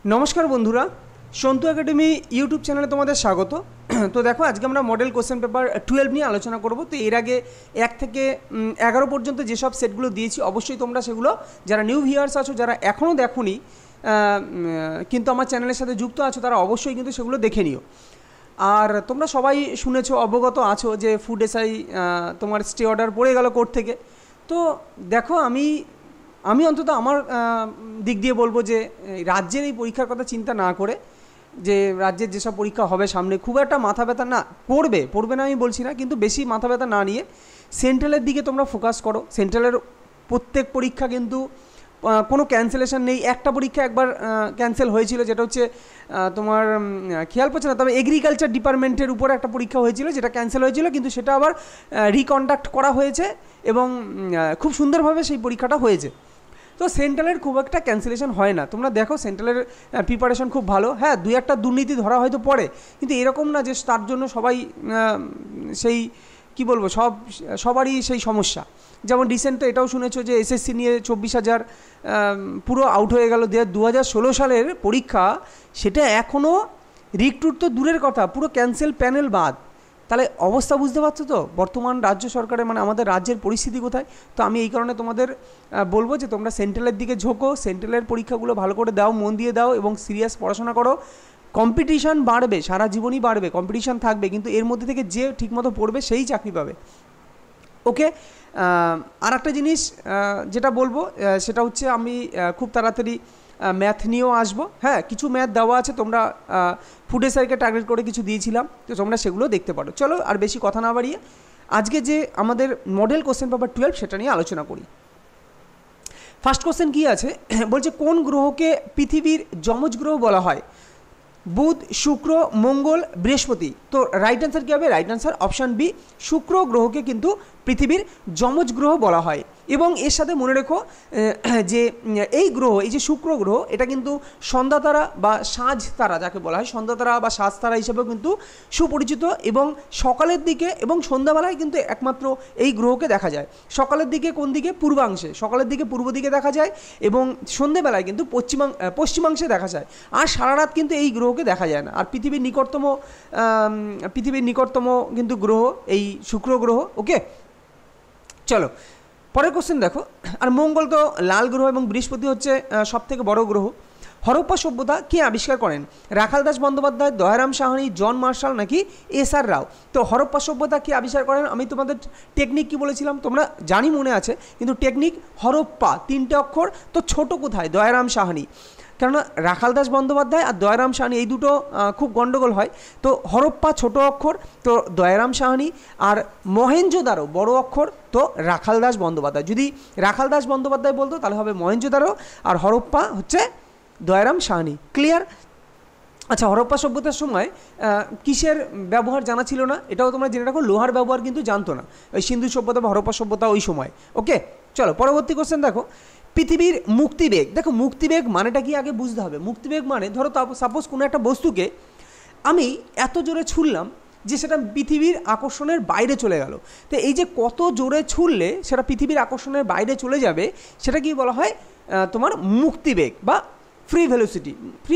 নমস্কার বন্ধুরা, Santu academy YouTube চ্যানেলে তোমাদের স্বাগত। তো দেখো, আজকে আমরা মডেল কোশ্চেন পেপার 12 নিয়ে আলোচনা করব। তো এর আগে 1 থেকে 11 পর্যন্ত যেসব সেটগুলো দিয়েছি, অবশ্যই তোমরা সেগুলো, যারা নিউ ভিউয়ার্স আছো, যারা এখনও দেখোনি কিন্তু আমার চ্যানেলের সাথে যুক্ত আছো, তারা অবশ্যই কিন্তু সেগুলো দেখে নিও। আর তোমরা সবাই শুনেছো, অবগত আছো যে ফুড এসআই তোমার স্টে অর্ডার পড়ে গেল কোর্ট থেকে। তো দেখো, আমি অন্তত আমার দিক দিয়ে বলবো যে রাজ্যের এই পরীক্ষার কথা চিন্তা না করে, যে রাজ্যের যেসব পরীক্ষা হবে সামনে, খুব একটা মাথা ব্যথা না, পড়বে না আমি বলছি না, কিন্তু বেশি মাথা ব্যথা না নিয়ে সেন্ট্রালের দিকে তোমরা ফোকাস করো। সেন্ট্রালের প্রত্যেক পরীক্ষা কিন্তু কোনো ক্যান্সেলেশন নেই। একটা পরীক্ষা একবার ক্যান্সেল হয়েছিল, যেটা হচ্ছে তোমার খেয়াল পড়ছে না, তবে এগ্রিকালচার ডিপার্টমেন্টের উপর একটা পরীক্ষা হয়েছিল যেটা ক্যান্সেল হয়েছিল, কিন্তু সেটা আবার রিকন্ডাক্ট করা হয়েছে এবং খুব সুন্দরভাবে সেই পরীক্ষাটা হয়েছে। তো সেন্ট্রালের খুব একটা ক্যান্সেলেশন হয় না। তোমরা দেখো, সেন্ট্রালের প্রিপারেশন খুব ভালো। হ্যাঁ, দুই একটা দুর্নীতি ধরা হয়তো পড়ে, কিন্তু এরকম না যে তার জন্য সবাই সেই কি বলবো, সবারই সেই সমস্যা। যেমন রিসেন্ট তো এটাও শুনেছো যে এসএসসি নিয়ে 24,000 পুরো আউট হয়ে গেল। 2016 সালের পরীক্ষা, সেটা এখনও রিক্রুট তো দূরের কথা, পুরো ক্যান্সেল প্যানেল বাদ। তাহলে অবস্থা বুঝতে পারছো তো, বর্তমান রাজ্য সরকারের মানে আমাদের রাজ্যের পরিস্থিতি কোথায়। তো আমি এই কারণে তোমাদের বলবো যে তোমরা সেন্ট্রালের দিকে ঝোঁকো, সেন্ট্রালের পরীক্ষাগুলো ভালো করে দাও, মন দিয়ে দাও এবং সিরিয়াস পড়াশোনা করো। কম্পিটিশান বাড়বে, সারা জীবনই বাড়বে, কম্পিটিশান থাকবে, কিন্তু এর মধ্যে থেকে যে ঠিকমতো পড়বে সেই চাকরি পাবে। ওকে, আর একটা জিনিস যেটা বলবো সেটা হচ্ছে, আমি খুব তাড়াতাড়ি ম্যাথ নিয়েও আসবো। হ্যাঁ, কিছু ম্যাথ দেওয়া আছে, তোমরা ফুড এসআইকে টার্গেট করে কিছু দিয়েছিলাম, তো তোমরা সেগুলো দেখতে পারো। চলো, আর বেশি কথা না বাড়িয়ে আজকে যে আমাদের মডেল কোশ্চেন পেপার 12 সেটা নিয়ে আলোচনা করি। ফার্স্ট কোশ্চেন কী আছে বলছে, কোন গ্রহকে পৃথিবীর যমজ গ্রহ বলা হয়? বুধ, শুক্র, মঙ্গল, বৃহস্পতি। তো রাইট অ্যান্সার কী হবে? রাইট অ্যান্সার অপশান বি, শুক্র গ্রহকে কিন্তু পৃথিবীর যমজ গ্রহ বলা হয়। এবং এর সাথে মনে রেখো যে এই গ্রহ, এই যে শুক্র গ্রহ, এটা কিন্তু সন্ধ্যা তারা বা সাঁঝ তারা যাকে বলা হয়, সন্ধ্যা তারা বা সাঁঝ তারা হিসেবেও কিন্তু সুপরিচিত। এবং সকালের দিকে এবং সন্ধ্যাবেলায় কিন্তু একমাত্র এই গ্রহকে দেখা যায়। সকালের দিকে কোন দিকে? পূর্বাংশে। সকালের দিকে পূর্ব দিকে দেখা যায় এবং সন্ধ্যেবেলায় কিন্তু পশ্চিমাংশে দেখা যায়। আর সারা রাত কিন্তু এই গ্রহকে দেখা যায় না। আর পৃথিবীর নিকটতম কিন্তু গ্রহ এই শুক্র গ্রহ। ওকে, চলো পরের কোশ্চেন দেখো। আর মঙ্গল তো লাল গ্রহ এবং বৃহস্পতি হচ্ছে সবথেকে বড় গ্রহ। হরপ্পা সভ্যতা কে আবিষ্কার করেন? রাখাল দাস বন্দ্যোপাধ্যায়, দয়ারাম সাহানি, জন মার্শাল নাকি এস.আর. রাও? তো হরপ্পা সভ্যতা কে আবিষ্কার করেন? আমি তোমাদের টেকনিক কি বলেছিলাম তোমরা জানি, মনে আছে, কিন্তু টেকনিক হরপ্পা 3টে অক্ষর। তো ছোট কোথায়? দয়ারাম সাহানি। কেননা রাখাল দাস বন্দ্যোপাধ্যায় আর দয়ারাম সাহানি এই দুটো খুব গণ্ডগোল হয়। তো হরপ্পা ছোট অক্ষর, তো দয়ারাম সাহানি। আর মহেঞ্জোদারো বড় অক্ষর, তো রাখাল দাস বন্দ্যোপাধ্যায়। যদি রাখাল দাস বন্দ্যোপাধ্যায় বলতো তাহলে হবে মহেঞ্জোদারো, আর হরপ্পা হচ্ছে দয়ারাম সাহানি। ক্লিয়ার? আচ্ছা, হরপ্পা সভ্যতার সময় কিসের ব্যবহার জানা ছিল না? এটাও তোমরা জেনে রাখো, লোহার ব্যবহার কিন্তু জানতো না ওই সিন্ধু সভ্যতা বা হরপ্পা সভ্যতা ওই সময়। ওকে, চলো পরবর্তী কোশ্চেন দেখো। পৃথিবীর মুক্তিবেগ, দেখো মুক্তিবেগ মানেটা কি আগে বুঝতে হবে। মুক্তিবেগ মানে, ধরো সাপোজ কোনো একটা বস্তুকে আমি এত জোরে ছুঁড়লাম যে সেটা পৃথিবীর আকর্ষণের বাইরে চলে গেল। তো এই যে কত জোরে ছুঁড়লে সেটা পৃথিবীর আকর্ষণের বাইরে চলে যাবে, সেটা কি বলা হয়? তোমার মুক্তিবেগ বা ফ্রি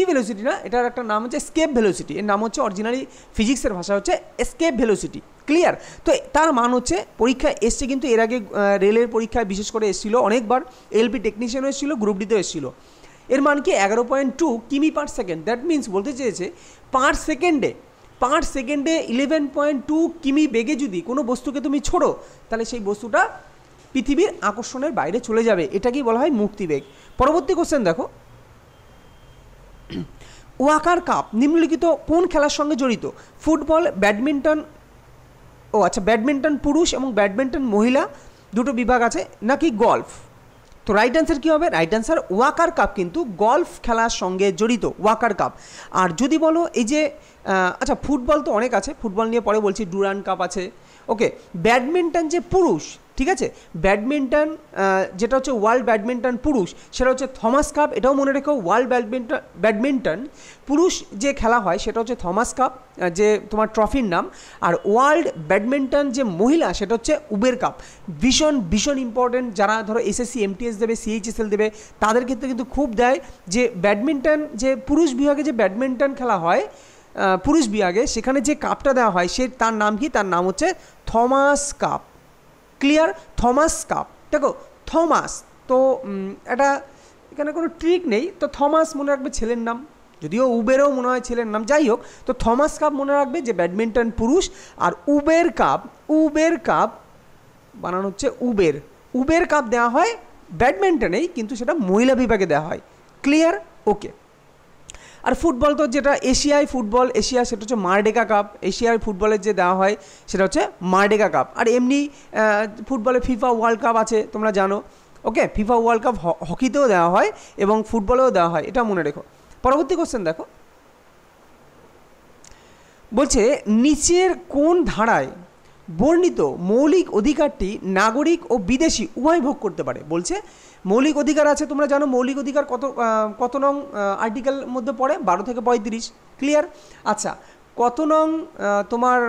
ভেলোসিটি না, এটার একটা নাম হচ্ছে স্কেপ ভেলোসিটি। এর নাম হচ্ছে অরিজিনালি ফিজিক্সের ভাষা হচ্ছে স্কেপ ভেলোসিটি। ক্লিয়ার? তো তার মান হচ্ছে, পরীক্ষায় এসছে কিন্তু এর আগে রেলের পরীক্ষায় বিশেষ করে এসেছিলো অনেকবার, এলপি টেকনিশিয়ানও এসেছিলো, গ্রুপ ডিতেও এসেছিলো। এর মান কি? 11.2 কিমি পার সেকেন্ড। দ্যাট মিন্স বলতে চেয়েছে পার সেকেন্ডে 11.2 কিমি বেগে যদি কোনো বস্তুকে তুমি ছোড়ো, তাহলে সেই বস্তুটা পৃথিবীর আকর্ষণের বাইরে চলে যাবে। এটাকেই বলা হয় মুক্তিবেগ। পরবর্তী কোশ্চেন দেখো। ওয়াকার কাপ নিম্নলিখিত কোন খেলার সঙ্গে জড়িত? ফুটবল, ব্যাডমিন্টন, ব্যাডমিন্টন পুরুষ এবং ব্যাডমিন্টন মহিলা দুটো বিভাগ আছে, নাকি গল্ফ? তো রাইট অ্যান্সার কী হবে? রাইট অ্যান্সার ওয়াকার কাপ কিন্তু গল্ফ খেলার সঙ্গে জড়িত, ওয়াকার কাপ। আর যদি বলো এই যে আচ্ছা, ফুটবল তো অনেক আছে, ফুটবল নিয়ে পরে বলছি, ডুরান্ড কাপ আছে, ওকে, ব্যাডমিন্টন যে পুরুষ, ঠিক আছে, ব্যাডমিন্টন যেটা হচ্ছে ওয়ার্ল্ড ব্যাডমিন্টন পুরুষ, সেটা হচ্ছে থমাস কাপ। এটাও মনে রেখো, ওয়ার্ল্ড ব্যাডমিন্টন পুরুষ যে খেলা হয় সেটা হচ্ছে থমাস কাপ, যে তোমার ট্রফির নাম। আর ওয়ার্ল্ড ব্যাডমিন্টন যে মহিলা সেটা হচ্ছে উবের কাপ। ভীষণ ভীষণ ইম্পর্টেন্ট, যারা ধরো এসএসসি এমটিএস দেবে, সিএইচএসএল দেবে, তাদের ক্ষেত্রে কিন্তু খুব দেয় যে ব্যাডমিন্টন যে পুরুষ বিভাগে যে ব্যাডমিন্টন খেলা হয় পুরুষ বিভাগে, সেখানে যে কাপটা দেওয়া হয় সে তার নাম কি, তার নাম হচ্ছে Thomas cup. Clear? Thomas cup, দেখো থমাস তো এটা এখানে কোনো ট্রিক নেই, তো থমাস মনে রাখবে ছেলের নাম, যদিও উবেরও মনে হয় ছেলের নাম, যাই হোক, তো থমাস কাপ মনে রাখবে যে ব্যাডমিন্টন পুরুষ। আর উবের কাপ বানানো হচ্ছে উবের কাপ দেওয়া হয় ব্যাডমিন্টনেই, কিন্তু সেটা মহিলা বিভাগে দেওয়া হয়। ক্লিয়ার? ওকে। আর ফুটবল তো যেটা এশিয়ায় ফুটবল, সেটা হচ্ছে মারডেকা কাপ। এশিয়ার ফুটবলের যে দেওয়া হয় সেটা হচ্ছে মারডেকা কাপ। আর এমনি ফুটবলে ফিফা ওয়ার্ল্ড কাপ আছে, তোমরা জানো। ওকে, ফিফা ওয়ার্ল্ড কাপ হকিতেও দেওয়া হয় এবং ফুটবলেও দেওয়া হয়, এটা মনে রেখো। পরবর্তী কোশ্চেন দেখো, বলছে নিচের কোন ধারায় বর্ণিত মৌলিক অধিকারটি নাগরিক ও বিদেশি উভয় ভোগ করতে পারে? বলছে মৌলিক অধিকার আছে, তোমরা জানো মৌলিক অধিকার কত নং আর্টিকেল মধ্যে পড়ে? 12 থেকে 35। ক্লিয়ার? আচ্ছা, কত নং তোমার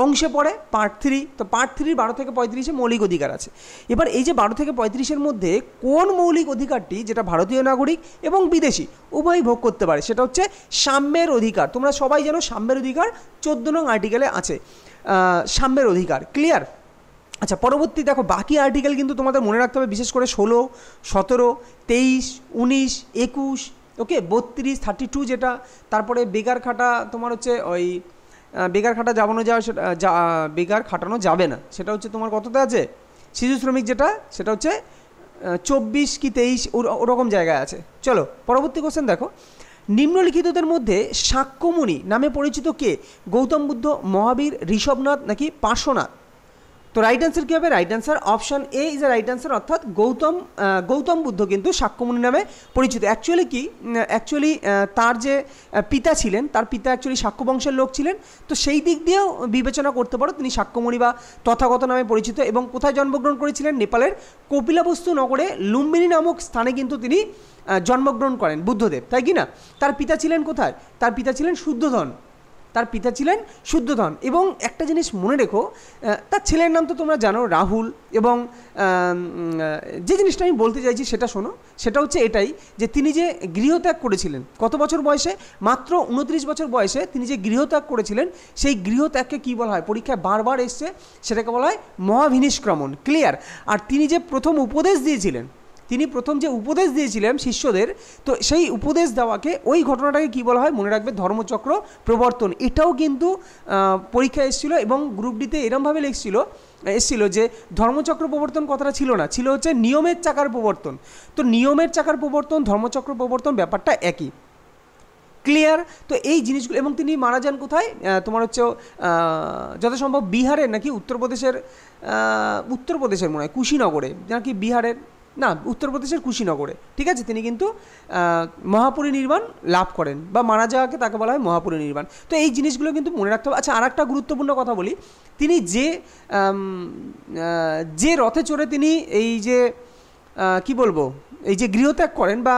অংশে পড়ে? পার্ট 3। তো পার্ট 3 12 থেকে 35-এ মৌলিক অধিকার আছে। এবার এই যে 12 থেকে 35-এর মধ্যে কোন মৌলিক অধিকারটি যেটা ভারতীয় নাগরিক এবং বিদেশি উভয় ভোগ করতে পারে? সেটা হচ্ছে সাম্যের অধিকার। তোমরা সবাই জানো সাম্যের অধিকার 14 নং আর্টিকেলে আছে, সাম্যের অধিকার। ক্লিয়ার? আচ্ছা, পরবর্তী দেখো বাকি আর্টিকেল কিন্তু তোমাদের মনে রাখতে হবে, বিশেষ করে 16, 17, 23, 19, 21, ওকে, 32, 32 যেটা, তারপরে বেকার খাটা তোমার হচ্ছে ওই বেকার খাটা বেকার খাটানো যাবে না, সেটা হচ্ছে তোমার কততে আছে? শিশু শ্রমিক যেটা, সেটা হচ্ছে 24 কি 23 ওরকম জায়গায় আছে। চলো পরবর্তী কোশ্চেন দেখো, নিম্নলিখিতদের মধ্যে শাক্যমুনি নামে পরিচিত কে? গৌতম বুদ্ধ, মহাবীর, ঋষভনাথ নাকি পার্শ্বনাথ? তো রাইট অ্যান্সার কী হবে? Right answer option A is a right answer, অর্থাৎ গৌতম বুদ্ধ কিন্তু শাক্যমুনি নামে পরিচিত। অ্যাকচুয়ালি তার যে পিতা ছিলেন, তার পিতা অ্যাকচুয়ালি শাক্য বংশের লোক ছিলেন, তো সেই দিক দিয়েও বিবেচনা করতে পারো তিনি শাক্যমুনি বা তথাগত নামে পরিচিত। এবং কোথায় জন্মগ্রহণ করেছিলেন? নেপালের কপিলাবস্তু নগরে লুম্বিনী নামক স্থানে কিন্তু তিনি জন্মগ্রহণ করেন বুদ্ধদেব, তাই কি না? তার পিতা ছিলেন কোথায়? তার পিতা ছিলেন শুদ্ধোধন। এবং একটা জিনিস মনে রেখো, তার ছেলের নাম তো তোমরা জানো রাহুল। এবং যে জিনিসটা আমি বলতে চাইছি সেটা শোনো, সেটা হচ্ছে এটাই যে তিনি যে গৃহত্যাগ করেছিলেন কত বছর বয়সে? মাত্র 29 বছর বয়সে তিনি যে গৃহত্যাগ করেছিলেন, সেই গৃহত্যাগকে কী বলা হয়? পরীক্ষায় বারবার এসছে, সেটাকে বলা হয় মহাভিনিষ্ক্রমণ। ক্লিয়ার? আর তিনি যে প্রথম উপদেশ দিয়েছিলেন শিষ্যদের, তো সেই উপদেশ দেওয়াকে, ওই ঘটনাটাকে কী বলা হয়? মনে রাখবে ধর্মচক্র প্রবর্তন। এটাও কিন্তু পরীক্ষায় এসেছিল এবং গ্রুপ ডিতে এরমভাবে এসেছিল যে ধর্মচক্র প্রবর্তন কথাটা ছিল না, ছিল হচ্ছে নিয়মের চাকার প্রবর্তন। তো নিয়মের চাকার প্রবর্তন, ধর্মচক্র প্রবর্তন ব্যাপারটা একই। ক্লিয়ার? তো এই জিনিসগুলো, এবং তিনি মারা যান কোথায়? তোমার হচ্ছে যথাসম্ভব বিহারের নাকি উত্তরপ্রদেশের মনে হয় কুশীনগরে, নাকি বিহারের, না উত্তরপ্রদেশের কুশীনগরে। ঠিক আছে, তিনি কিন্তু মহাপরিনির্বাণ লাভ করেন বা মারা যাওয়াকে তাকে বলা হয় মহাপরিনির্বাণ। তো এই জিনিসগুলো কিন্তু মনে রাখতে হবে। আচ্ছা, আর একটা গুরুত্বপূর্ণ কথা বলি, তিনি যে রথে চড়ে তিনি এই যে কি বলবো, এই যে গৃহত্যাগ করেন বা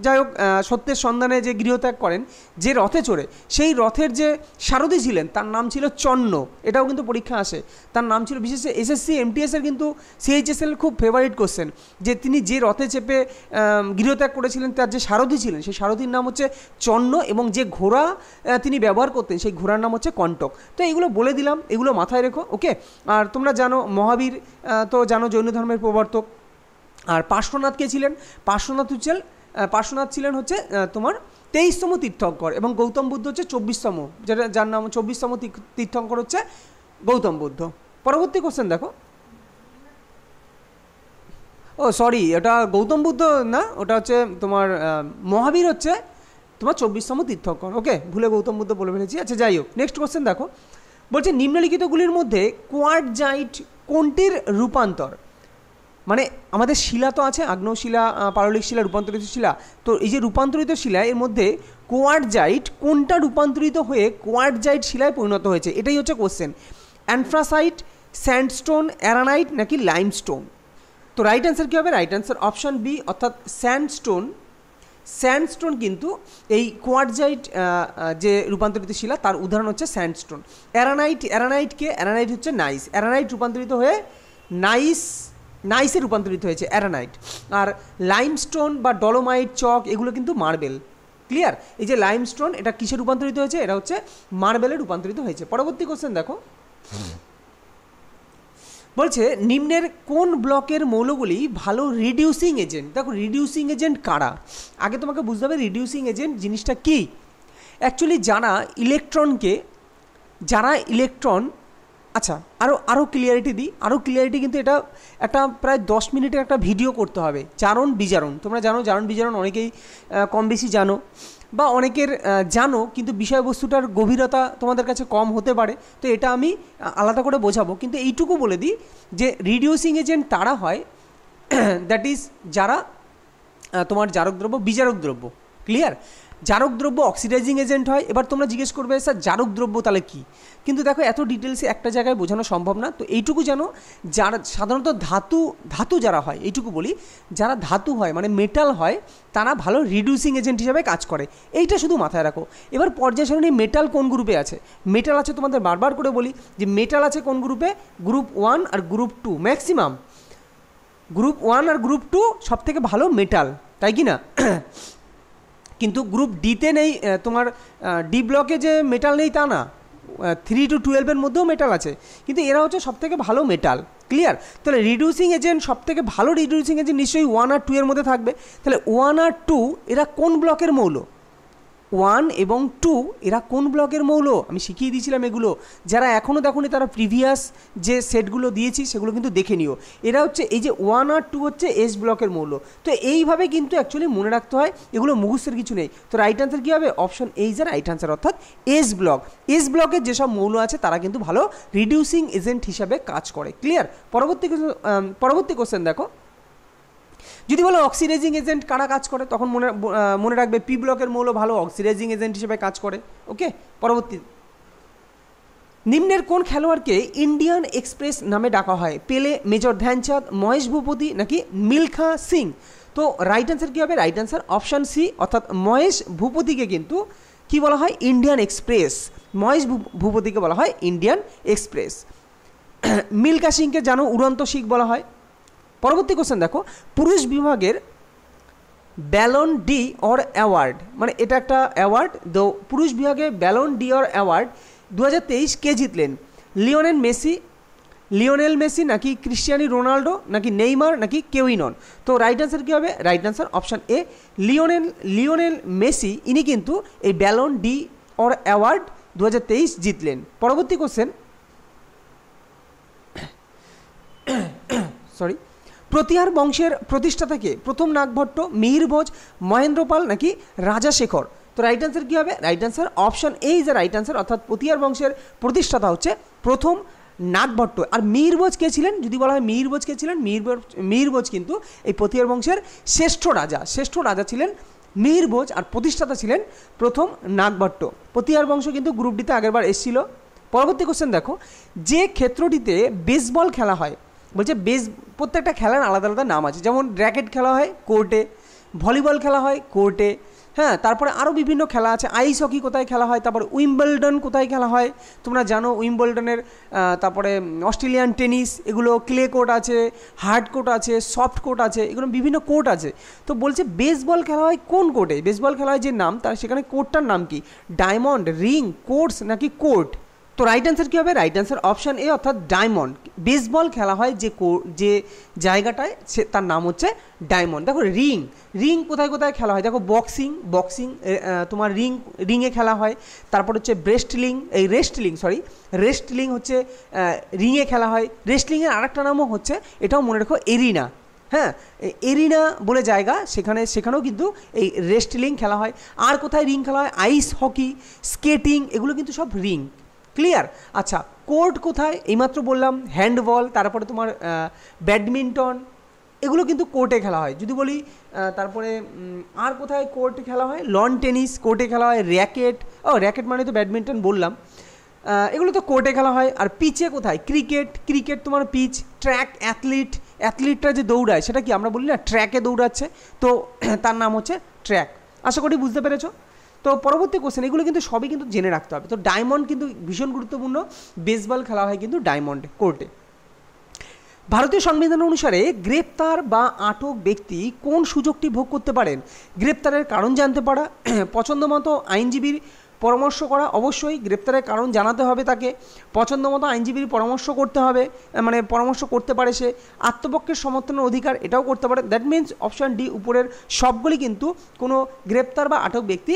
যাই হোক সত্যের সন্ধানে যে গৃহত্যাগ করেন, যে রথে চড়ে, সেই রথের যে সারথি ছিলেন তার নাম ছিল চন্ন। এটাও কিন্তু পরীক্ষা আসে, তার নাম ছিল, বিশেষ এসএসসি এমটিএসের কিন্তু সিএইচএসএল খুব ফেভারিট কোশ্চেন, যে তিনি যে রথে চেপে গৃহত্যাগ করেছিলেন তার যে সারথি ছিলেন, সেই সারথির নাম হচ্ছে চন্ন, এবং যে ঘোড়া তিনি ব্যবহার করতেন সেই ঘোড়ার নাম হচ্ছে কণ্টক। তো এইগুলো বলে দিলাম, এগুলো মাথায় রেখো। ওকে, আর তোমরা জানো মহাবীর তো জানো জৈন ধর্মের প্রবর্তক। আর পার্শ্বনাথ কে ছিলেন? পার্শ্বনাথ ছিলেন হচ্ছে তোমার 23তম তীর্থঙ্কর, এবং গৌতম বুদ্ধ হচ্ছে 24তম, যার নাম 24তম তীর্থঙ্কর হচ্ছে গৌতম বুদ্ধ। পরবর্তী কোশ্চেন দেখো, ও সরি, ওটা গৌতম বুদ্ধ না, ওটা হচ্ছে তোমার মহাবীর হচ্ছে তোমার 24তম তীর্থঙ্কর। ওকে, ভুলে গৌতম বুদ্ধ বলে ফেলেছি। আচ্ছা, যাই হোক, নেক্সট কোশ্চেন দেখো, বলছে নিম্নলিখিতগুলির মধ্যে কোয়ার্টজাইট কোনটির রূপান্তর? মানে আমাদের শিলা তো আছে, আগ্নেয় শিলা, পাললিক শিলা, রূপান্তরিত শিলা। তো এই যে রূপান্তরিত শিলা, এর মধ্যে কোয়ার্টজাইট কোনটা রূপান্তরিত হয়ে কোয়ার্টজাইট শিলায় পরিণত হয়েছে? এটাই হচ্ছে কোশ্চেন। অ্যানথ্রাসাইট, স্যান্ডস্টোন, অ্যারানাইট নাকি লাইমস্টোন? তো রাইট অ্যান্সার কী হবে? রাইট অ্যান্সার অপশান বি অর্থাৎ স্যান্ডস্টোন। স্যান্ডস্টোন কিন্তু এই কোয়ার্টজাইট যে রূপান্তরিত শিলা তার উদাহরণ হচ্ছে স্যান্ডস্টোন। অ্যারানাইট হচ্ছে নাইস, অ্যারানাইট রূপান্তরিত হয়ে নাইসে রূপান্তরিত হয়েছে অ্যারানাইট। আর লাইমস্টোন বা ডলোমাইট, চক এগুলো কিন্তু মার্বেল। ক্লিয়ার? এই যে লাইমস্টোন এটা কিসে রূপান্তরিত হয়েছে? এটা হচ্ছে মার্বেলে রূপান্তরিত হয়েছে। পরবর্তী কোশ্চেন দেখো, বলছে নিম্নের কোন ব্লকের মৌলগুলি ভালো রিডিউসিং এজেন্ট? দেখো রিডিউসিং এজেন্ট কারা, আগে তোমাকে বুঝতে হবে রিডিউসিং এজেন্ট জিনিসটা কি। অ্যাকচুয়ালি যারা ইলেকট্রন আচ্ছা আরও ক্লিয়ারিটি দিই, কিন্তু এটা একটা প্রায় 10 মিনিটের একটা ভিডিও করতে হবে। জারণ বিজারণ, তোমরা জানো জারণ বিজারণ অনেকেই কম বেশি জানো বা অনেকের জানো, কিন্তু বিষয়বস্তুটার গভীরতা তোমাদের কাছে কম হতে পারে, তো এটা আমি আলাদা করে বোঝাবো। কিন্তু এইটুকু বলে দিই যে রিডিউসিং এজেন্ট তারা হয় দ্যাট ইজ যারা তোমার জারক দ্রব্য বিজারক দ্রব্য। ক্লিয়ার? জারক দ্রব্য অক্সিডাইজিং এজেন্ট হয়। এবার তোমরা জিজ্ঞেস করবে স্যার জারক দ্রব্য তাহলে কী? কিন্তু দেখো এত ডিটেলসে একটা জায়গায় বোঝানো সম্ভব না, তো এইটুকু জানো যারা সাধারণত ধাতু যারা হয়, এইটুকু বলি, যারা ধাতু হয় মানে মেটাল হয় তারা ভালো রিডিউসিং এজেন্ট হিসাবে কাজ করে, এইটা শুধু মাথায় রাখো। এবার পর্যায় সারণী মেটাল কোন গ্রুপে আছে? মেটাল আছে তোমাদের বারবার করে বলি যে মেটাল আছে কোন গ্রুপে? গ্রুপ 1 আর গ্রুপ 2, ম্যাক্সিমাম গ্রুপ 1 আর গ্রুপ 2 সব থেকে ভালো মেটাল, তাই কি না? কিন্তু গ্রুপ ডিতে নেই, তোমার ডি ব্লকে যে মেটাল নেই তা না, 3 to 12 মধ্যেও মেটাল আছে, কিন্তু এরা হচ্ছে সবথেকে ভালো মেটাল। ক্লিয়ার? তাহলে রিডিউসিং এজেন্ট সবথেকে ভালো রিডিউসিং এজেন্ট নিশ্চয়ই 1 আর 2 এর মধ্যে থাকবে। তাহলে 1 আর 2 এরা কোন ব্লকের মৌল? 1 এবং 2 এরা কোন ব্লকের মৌল? আমি শিখিয়ে দিয়েছিলাম এগুলো, যারা এখনও দেখোনি তারা প্রিভিয়াস যে সেটগুলো দিয়েছি সেগুলো কিন্তু দেখে নিও। এরা হচ্ছে এই যে 1 আর 2 হচ্ছে এস ব্লকের মৌল। তো এইভাবে কিন্তু অ্যাকচুয়ালি মনে রাখতে হয়, এগুলো মুখস্থের কিছু নেই। তো রাইট অ্যান্সার কী হবে? Option A is right answer, অর্থাৎ এস ব্লক। এস ব্লকের যেসব মৌল আছে তারা কিন্তু ভালো রিডিউসিং এজেন্ট হিসাবে কাজ করে। ক্লিয়ার? পরবর্তী কোশ্চেন দেখো, যদি বলো অক্সিডাইজিং এজেন্ট কারা কাজ করে, তখন মনে রাখবে পি ব্লকের মৌল ভালো অক্সিডাইজিং এজেন্ট হিসেবে কাজ করে। ওকে, পরবর্তী, নিম্নের কোন খেলোয়াড়কে ইন্ডিয়ান এক্সপ্রেস নামে ডাকা হয়? পেলে, মেজর ধ্যানচাঁদ, মহেশ ভূপতি নাকি মিলখা সিং? তো রাইট অ্যান্সার কী হবে? রাইট অ্যান্সার অপশান সি, অর্থাৎ মহেশ ভূপতিকে কিন্তু কি বলা হয়? Indian express. মহেশ ভূপতিকে বলা হয় ইন্ডিয়ান এক্সপ্রেস। মিলখা সিংকে জানো উড়ন্ত শিখ বলা হয়। পরবর্তী কোশ্চেন দেখো, পুরুষ বিভাগের ব্যালন ডি অর অ্যাওয়ার্ড, মানে এটা একটা অ্যাওয়ার্ড, তো পুরুষ বিভাগে ব্যালন ডি অর অ্যাওয়ার্ড 2023 কে জিতলেন? লিওনেল মেসি নাকি ক্রিস্টিয়ানো রোনাল্ডো নাকি নেইমার নাকি কেউই নন? তো রাইট অ্যান্সার কী হবে? Right answer option A, Lionel Messi, ইনি কিন্তু এই ব্যালন ডি অর অ্যাওয়ার্ড 2023 জিতলেন। পরবর্তী কোশ্চেন, প্রতিহার বংশের প্রতিষ্ঠাতাকে? প্রথম নাগভট্ট, মিহিরভোজ, মহেন্দ্রপাল নাকি রাজাশেখর? তো রাইট অ্যান্সার কী হবে? Right answer option A is the right answer, অর্থাৎ প্রতিহার বংশের প্রতিষ্ঠাতা হচ্ছে প্রথম নাগভট্ট। আর মিহিরভোজ কে ছিলেন? যদি বলা হয় মিহিরভোজ কে ছিলেন, মিহিরভোজ কিন্তু এই প্রতিহার বংশের শ্রেষ্ঠ রাজা ছিলেন মিহিরভোজ, আর প্রতিষ্ঠাতা ছিলেন প্রথম নাগভট্ট। প্রতিহার বংশ কিন্তু গ্রুপ ডিতে আগেরবার এসেছিল। পরবর্তী কোশ্চেন দেখো, যে ক্ষেত্রটিতে বেসবল খেলা হয়, বলছে প্রত্যেকটা খেলার আলাদা আলাদা নাম আছে, যেমন র্যাকেট খেলা হয় কোর্টে, ভলিবল খেলা হয় কোর্টে, হ্যাঁ, তারপরে আরও বিভিন্ন খেলা আছে। আইস হকি কোথায় খেলা হয়, তারপরে উইম্বলডন কোথায় খেলা হয় তোমরা জানো, উইম্বলডনের, তারপরে অস্ট্রেলিয়ান টেনিস, এগুলো ক্লে কোর্ট আছে, হার্ড কোর্ট আছে, সফট কোর্ট আছে, এগুলো বিভিন্ন কোর্ট আছে। তো বলছে বেসবল খেলা হয় কোন কোর্টে? বেসবল খেলা হয় যে নাম তার, সেখানে কোর্টটার নাম কি? ডায়মন্ড, রিং, কোর্টস নাকি কোর্ট? তো রাইট অ্যান্সার কী হবে? রাইট অ্যান্সার অপশান এ, অর্থাৎ ডায়মন্ড। বেসবল খেলা হয় যে জায়গাটায়, সে তার নাম হচ্ছে ডায়মন্ড। দেখো রিং কোথায় কোথায় খেলা হয়? দেখো বক্সিং তোমার রিংয়ে খেলা হয়। তারপর হচ্ছে রেস্টলিং হচ্ছে রিংয়ে খেলা হয়। রেস্টলিংয়ের আরেকটা নামও হচ্ছে, এটাও মনে রেখো, এরিনা। হ্যাঁ, এরিনা বলে জায়গা, সেখানেও কিন্তু এই রেস্টলিং খেলা হয়। আর কোথায় রিং খেলা হয়? আইস হকি, স্কেটিং, এগুলো কিন্তু সব রিং। ক্লিয়ার? আচ্ছা, কোর্ট কোথায়? এইমাত্র বললাম হ্যান্ডবল, তারপরে তোমার ব্যাডমিন্টন, এগুলো কিন্তু কোর্টে খেলা হয়। যদি বলি তারপরে আর কোথায় কোর্টে খেলা হয়? লন টেনিস কোর্টে খেলা হয়। র্যাকেট মানে তো ব্যাডমিন্টন বললাম। এগুলো তো কোর্টে খেলা হয়। আর পিচে কোথায়? ক্রিকেট তোমার পিচ, ট্র্যাক, অ্যাথলিটরা যে দৌড়ায় সেটা কি আমরা বলি না ট্র্যাকে দৌড়াচ্ছে, তো তার নাম হচ্ছে ট্র্যাক। আশা করি বুঝতে পেরেছো। তো পরবর্তী কোশ্চেন, এগুলো কিন্তু সবই কিন্তু জেনে রাখতে হবে। তো ডায়মন্ড কিন্তু ভীষণ গুরুত্বপূর্ণ, বেসবল খেলা হয় কিন্তু ডায়মন্ড কোর্টে। ভারতীয় সংবিধান অনুসারে গ্রেপ্তার বা আটক ব্যক্তি কোন সুযোগটি ভোগ করতে পারেন? গ্রেপ্তারের কারণ জানতে পারা, পছন্দ মতো আইনজীবীর পরামর্শ করা, অবশ্যই গ্রেপ্তারের কারণ জানাতে হবে তাকে, পছন্দ মতো আইনজীবীর পরামর্শ করতে হবে, মানে পরামর্শ করতে পারে সে, আত্মপক্ষের সমর্থনের অধিকার এটাও করতে পারে। দ্যাট মিনস অপশান ডি উপরের সবগুলি কিন্তু কোনো গ্রেপ্তার বা আটক ব্যক্তি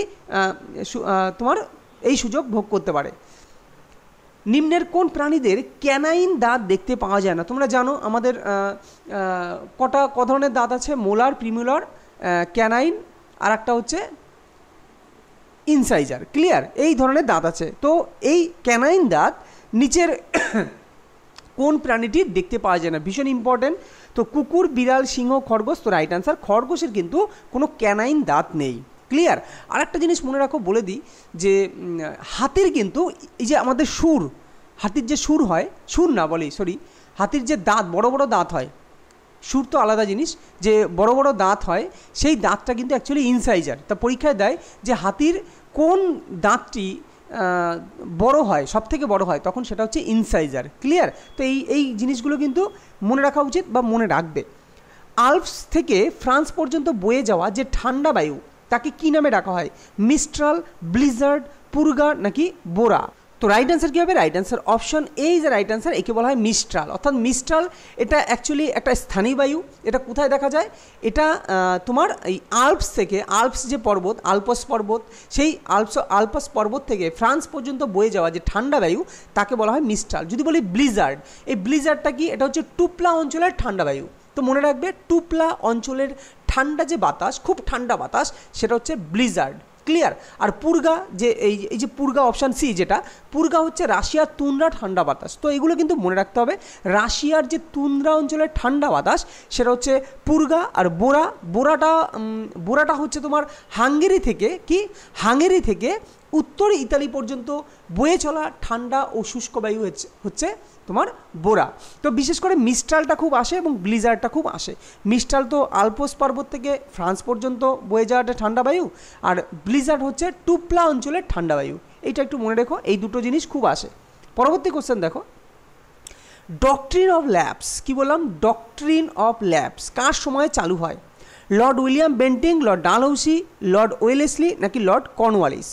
তোমার এই সুযোগ ভোগ করতে পারে। নিম্নের কোন প্রাণীদের ক্যানাইন দাঁত দেখতে পাওয়া যায় না? তোমরা জানো আমাদের ক ধরনের দাঁত আছে? মোলার, প্রিমোলার, ক্যানাইন, আর একটা হচ্ছে ইনসাইজার। ক্লিয়ার? এই ধরনের দাঁত আছে। তো এই ক্যানাইন দাঁত নিচের কোন প্রাণীটির দেখতে পাওয়া যায় না? ভীষণ ইম্পর্টেন্ট। তো কুকুর, বিড়াল, সিংহ, খরগোশ। তো রাইট আনসার খরগোশের কিন্তু কোনো ক্যানাইন দাঁত নেই। ক্লিয়ার? আর একটা জিনিস মনে রাখো, বলে দিই যে হাতির কিন্তু এই যে আমাদের হাতির যে হাতির যে দাঁত, বড় বড় দাঁত হয়, সুর তো আলাদা জিনিস, যে বড় বড় দাঁত হয় সেই দাঁতটা কিন্তু অ্যাকচুয়ালি ইনসাইজার। তা পরীক্ষায় দেয় যে হাতির কোন দাঁতটি বড় হয়, সব থেকে বড় হয়, তখন সেটা হচ্ছে ইনসাইজার। ক্লিয়ার? তো এই জিনিসগুলো কিন্তু মনে রাখা উচিত বা মনে রাখবে। আল্পস থেকে ফ্রান্স পর্যন্ত বয়ে যাওয়া যে ঠান্ডা বায়ু তাকে কী নামে ডাকা হয়? মিস্ট্রাল, ব্লিজার্ড, পুরগা নাকি বোরা? তো রাইট অ্যান্সার কী হবে? Right answer option A is the right answer. একে বলা হয় মিস্ট্রাল। অর্থাৎ মিস্ট্রাল এটা অ্যাকচুয়ালি একটা স্থানীয় বায়ু। এটা কোথায় দেখা যায়? এটা তোমার এই আল্পস থেকে, আল্পস যে পর্বত, আল্পস পর্বত, সেই আল্পস পর্বত থেকে ফ্রান্স পর্যন্ত বয়ে যাওয়া যে ঠান্ডা বায়ু তাকে বলা হয় মিস্ট্রাল। যদি বলি ব্লিজার্ড, এই ব্লিজার্ডটা কি? এটা হচ্ছে টুপলা অঞ্চলের ঠান্ডা বায়ু। তো মনে রাখবে, টুপলা অঞ্চলের ঠান্ডা যে বাতাস, খুব ঠান্ডা বাতাস, সেটা হচ্ছে ব্লিজার্ড। ক্লিয়ার? আর পুরগা, যে এই যে পুরগা, অপশান সি যেটা, পুরগা হচ্ছে রাশিয়ার তুন্দ্রা ঠান্ডা বাতাস। তো এগুলো কিন্তু মনে রাখতে হবে। রাশিয়ার যে তুন্দ্রা অঞ্চলের ঠান্ডা বাতাস সেটা হচ্ছে পুরগা। আর বোরাটা হচ্ছে তোমার হাঙ্গেরি থেকে উত্তর ইতালি পর্যন্ত বয়ে চলা ঠান্ডা ও শুষ্ক বায়ু হচ্ছে তোমার বোরা। তো বিশেষ করে মিস্ট্রালটা খুব আসে এবং ব্লিজার্ডটা খুব আসে। মিস্ট্রাল তো আল্পস পর্বত থেকে ফ্রান্স পর্যন্ত বয়ে যাওয়াটা ঠান্ডা বায়ু, আর ব্লিজার্ড হচ্ছে টুপলা অঞ্চলের ঠান্ডা বায়ু। এইটা একটু মনে রেখো, এই দুটো জিনিস খুব আসে। পরবর্তী কোশ্চেন দেখো, ডক্ট্রিন অফ ল্যাবস, কি বললাম? ডক্ট্রিন অফ ল্যাবস কার সময়ে চালু হয়? Lord William Bentinck, Lord Dalhousie, Lord Wellesley নাকি লর্ড কর্নওয়ালিস?